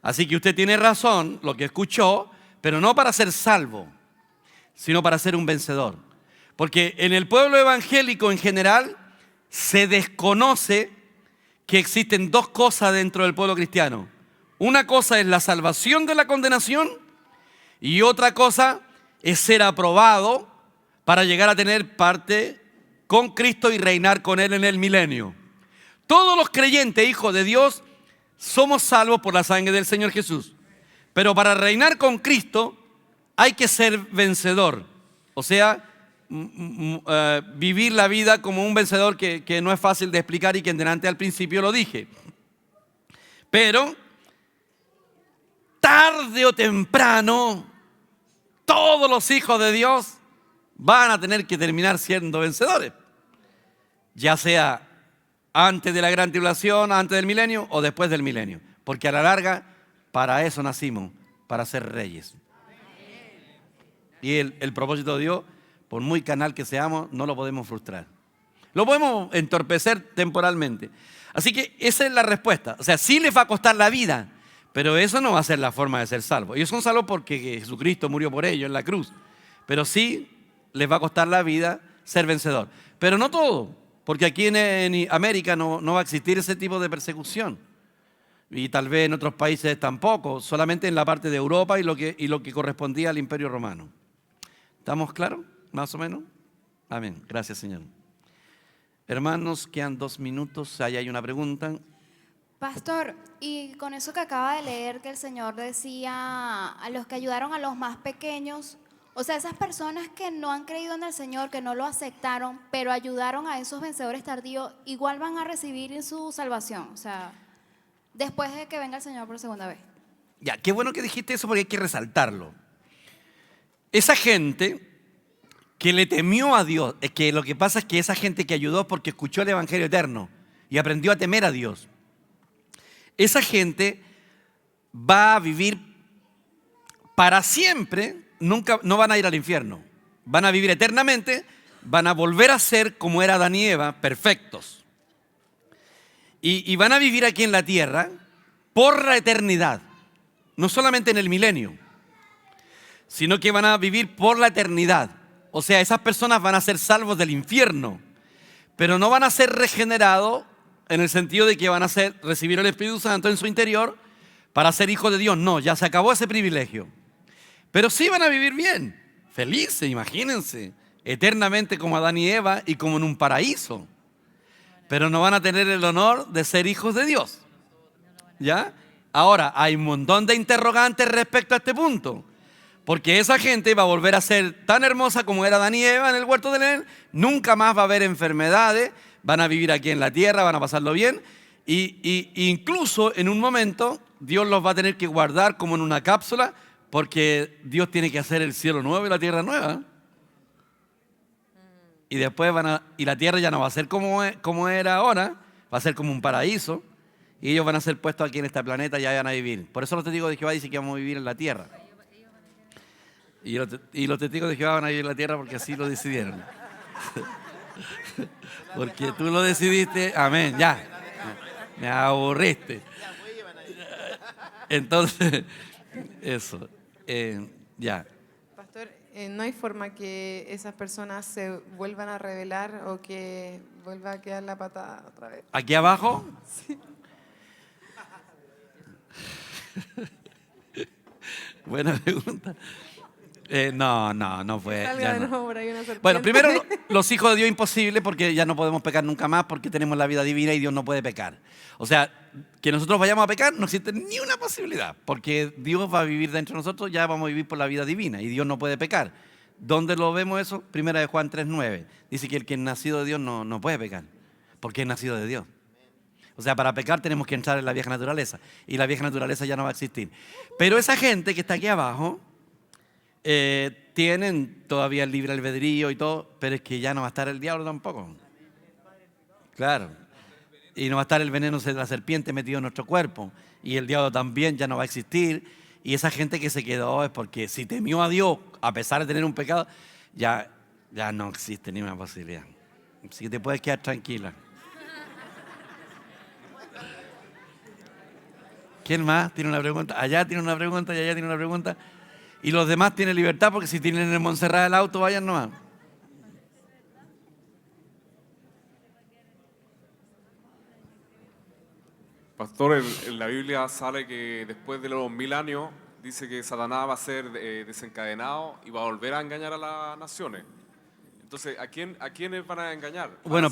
Así que usted tiene razón, lo que escuchó, pero no para ser salvo, sino para ser un vencedor. Porque en el pueblo evangélico en general se desconoce que existen dos cosas dentro del pueblo cristiano. Una cosa es la salvación de la condenación y otra cosa es ser aprobado para llegar a tener parte con Cristo y reinar con Él en el milenio. Todos los creyentes, hijos de Dios, somos salvos por la sangre del Señor Jesús. Pero para reinar con Cristo hay que ser vencedor. O sea, vivir la vida como un vencedor que no es fácil de explicar y que en delante al principio lo dije. Pero tarde o temprano todos los hijos de Dios van a tener que terminar siendo vencedores. Ya sea antes de la gran tribulación, antes del milenio o después del milenio. Porque a la larga, para eso nacimos, para ser reyes. Y el propósito de Dios, por muy canal que seamos, no lo podemos frustrar. Lo podemos entorpecer temporalmente. Así que esa es la respuesta. O sea, sí les va a costar la vida, pero eso no va a ser la forma de ser salvos. Ellos son salvos porque Jesucristo murió por ellos en la cruz. Pero sí les va a costar la vida ser vencedor. Pero no todo, porque aquí en América no va a existir ese tipo de persecución. Y tal vez en otros países tampoco, solamente en la parte de Europa y lo que correspondía al Imperio Romano. ¿Estamos claros? ¿Más o menos? Amén. Gracias, Señor. Hermanos, quedan 2 minutos. Ahí hay una pregunta. Pastor, y con eso que acaba de leer que el Señor decía a los que ayudaron a los más pequeños, o sea, esas personas que no han creído en el Señor, que no lo aceptaron, pero ayudaron a esos vencedores tardíos, igual van a recibir su salvación, o sea, después de que venga el Señor por segunda vez. Ya, qué bueno que dijiste eso porque hay que resaltarlo. Esa gente que le temió a Dios, es que lo que pasa es que esa gente que ayudó porque escuchó el Evangelio eterno y aprendió a temer a Dios, esa gente va a vivir para siempre, no van a ir al infierno, van a vivir eternamente, van a volver a ser como era Adán y Eva, perfectos. Y van a vivir aquí en la tierra por la eternidad, no solamente en el milenio, sino que van a vivir por la eternidad. O sea, esas personas van a ser salvos del infierno, pero no van a ser regenerados en el sentido de que van a recibir el Espíritu Santo en su interior para ser hijos de Dios. No, ya se acabó ese privilegio. Pero sí van a vivir bien, felices, imagínense, eternamente como Adán y Eva y como en un paraíso. Pero no van a tener el honor de ser hijos de Dios. ¿Ya? Ahora, hay un montón de interrogantes respecto a este punto. Porque esa gente va a volver a ser tan hermosa como era Adán y Eva en el huerto de Edén. Nunca más va a haber enfermedades. Van a vivir aquí en la tierra, van a pasarlo bien. Y incluso en un momento Dios los va a tener que guardar como en una cápsula, porque Dios tiene que hacer el cielo nuevo y la tierra nueva. Y después y la tierra ya no va a ser como era ahora, va a ser como un paraíso. Y ellos van a ser puestos aquí en este planeta y ya van a vivir. Por eso los testigos de Jehová dicen que vamos a vivir en la tierra. Y los testigos de Jehová van a vivir en la tierra porque así lo decidieron. Porque tú lo decidiste, amén, ya. Me aburriste. Entonces, eso, ya. Pastor, no hay forma que esas personas se vuelvan a rebelar o que vuelva a quedar la patada otra vez. ¿Aquí abajo? Sí. Buena pregunta. No fue. Salga ya de no. nuevo por ahí una serpiente. Bueno, primero, los hijos de Dios imposible porque ya no podemos pecar nunca más porque tenemos la vida divina y Dios no puede pecar. O sea, que nosotros vayamos a pecar no existe ni una posibilidad porque Dios va a vivir dentro de nosotros, ya vamos a vivir por la vida divina y Dios no puede pecar. ¿Dónde lo vemos eso? Primera de Juan 3:9. Dice que el que es nacido de Dios no puede pecar porque es nacido de Dios. O sea, para pecar tenemos que entrar en la vieja naturaleza y la vieja naturaleza ya no va a existir. Pero esa gente que está aquí abajo tienen todavía el libre albedrío y todo, pero es que ya no va a estar el diablo tampoco. Claro. Y no va a estar el veneno de la serpiente metido en nuestro cuerpo. Y el diablo también ya no va a existir. Y esa gente que se quedó es porque si temió a Dios, a pesar de tener un pecado, ya no existe ni una posibilidad. Así que te puedes quedar tranquila. ¿Quién más tiene una pregunta? Allá tiene una pregunta y allá tiene una pregunta. Y los demás tienen libertad porque si tienen en Montserrat el auto, vayan nomás. Pastor, en la Biblia sale que después de los 1000 años dice que Satanás va a ser desencadenado y va a volver a engañar a las naciones. Entonces, ¿a quiénes van a engañar? Bueno,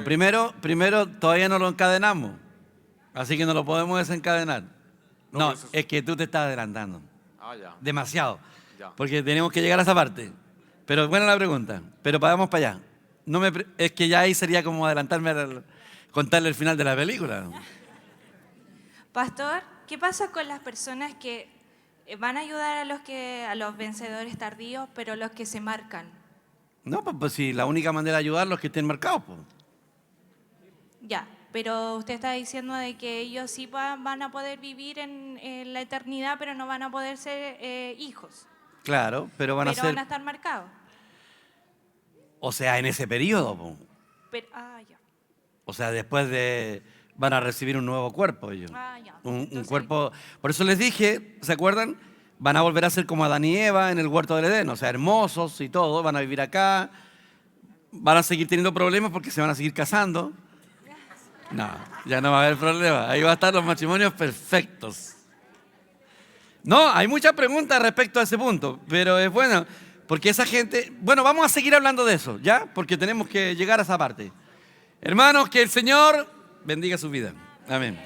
primero todavía no lo encadenamos, así que no lo podemos desencadenar. No, es que tú te estás adelantando. Ya. Demasiado. Ya. Porque tenemos que llegar a esa parte. Pero buena la pregunta. Pero vamos para allá. Es que ya ahí sería como adelantarme a contarle el final de la película. Pastor, ¿qué pasa con las personas que van a ayudar a los vencedores tardíos, pero los que se marcan? No, pues si la única manera de ayudarlos es que estén marcados. Pues. Ya, pero usted está diciendo de que ellos sí van a poder vivir en la eternidad, pero no van a poder ser hijos. Claro, pero van a estar marcados. O sea, en ese periodo. Pues. Pero, ya. O sea, después van a recibir un nuevo cuerpo ellos. Ya. Un cuerpo. Por eso les dije, ¿se acuerdan? Van a volver a ser como Adán y Eva en el huerto del Edén, o sea, hermosos y todo, van a vivir acá, van a seguir teniendo problemas porque se van a seguir casando. No, ya no va a haber problema, ahí van a estar los matrimonios perfectos. No, hay muchas preguntas respecto a ese punto, pero es bueno, porque esa gente... Bueno, vamos a seguir hablando de eso, ¿ya? Porque tenemos que llegar a esa parte. Hermanos, que el Señor bendiga su vida. Amén.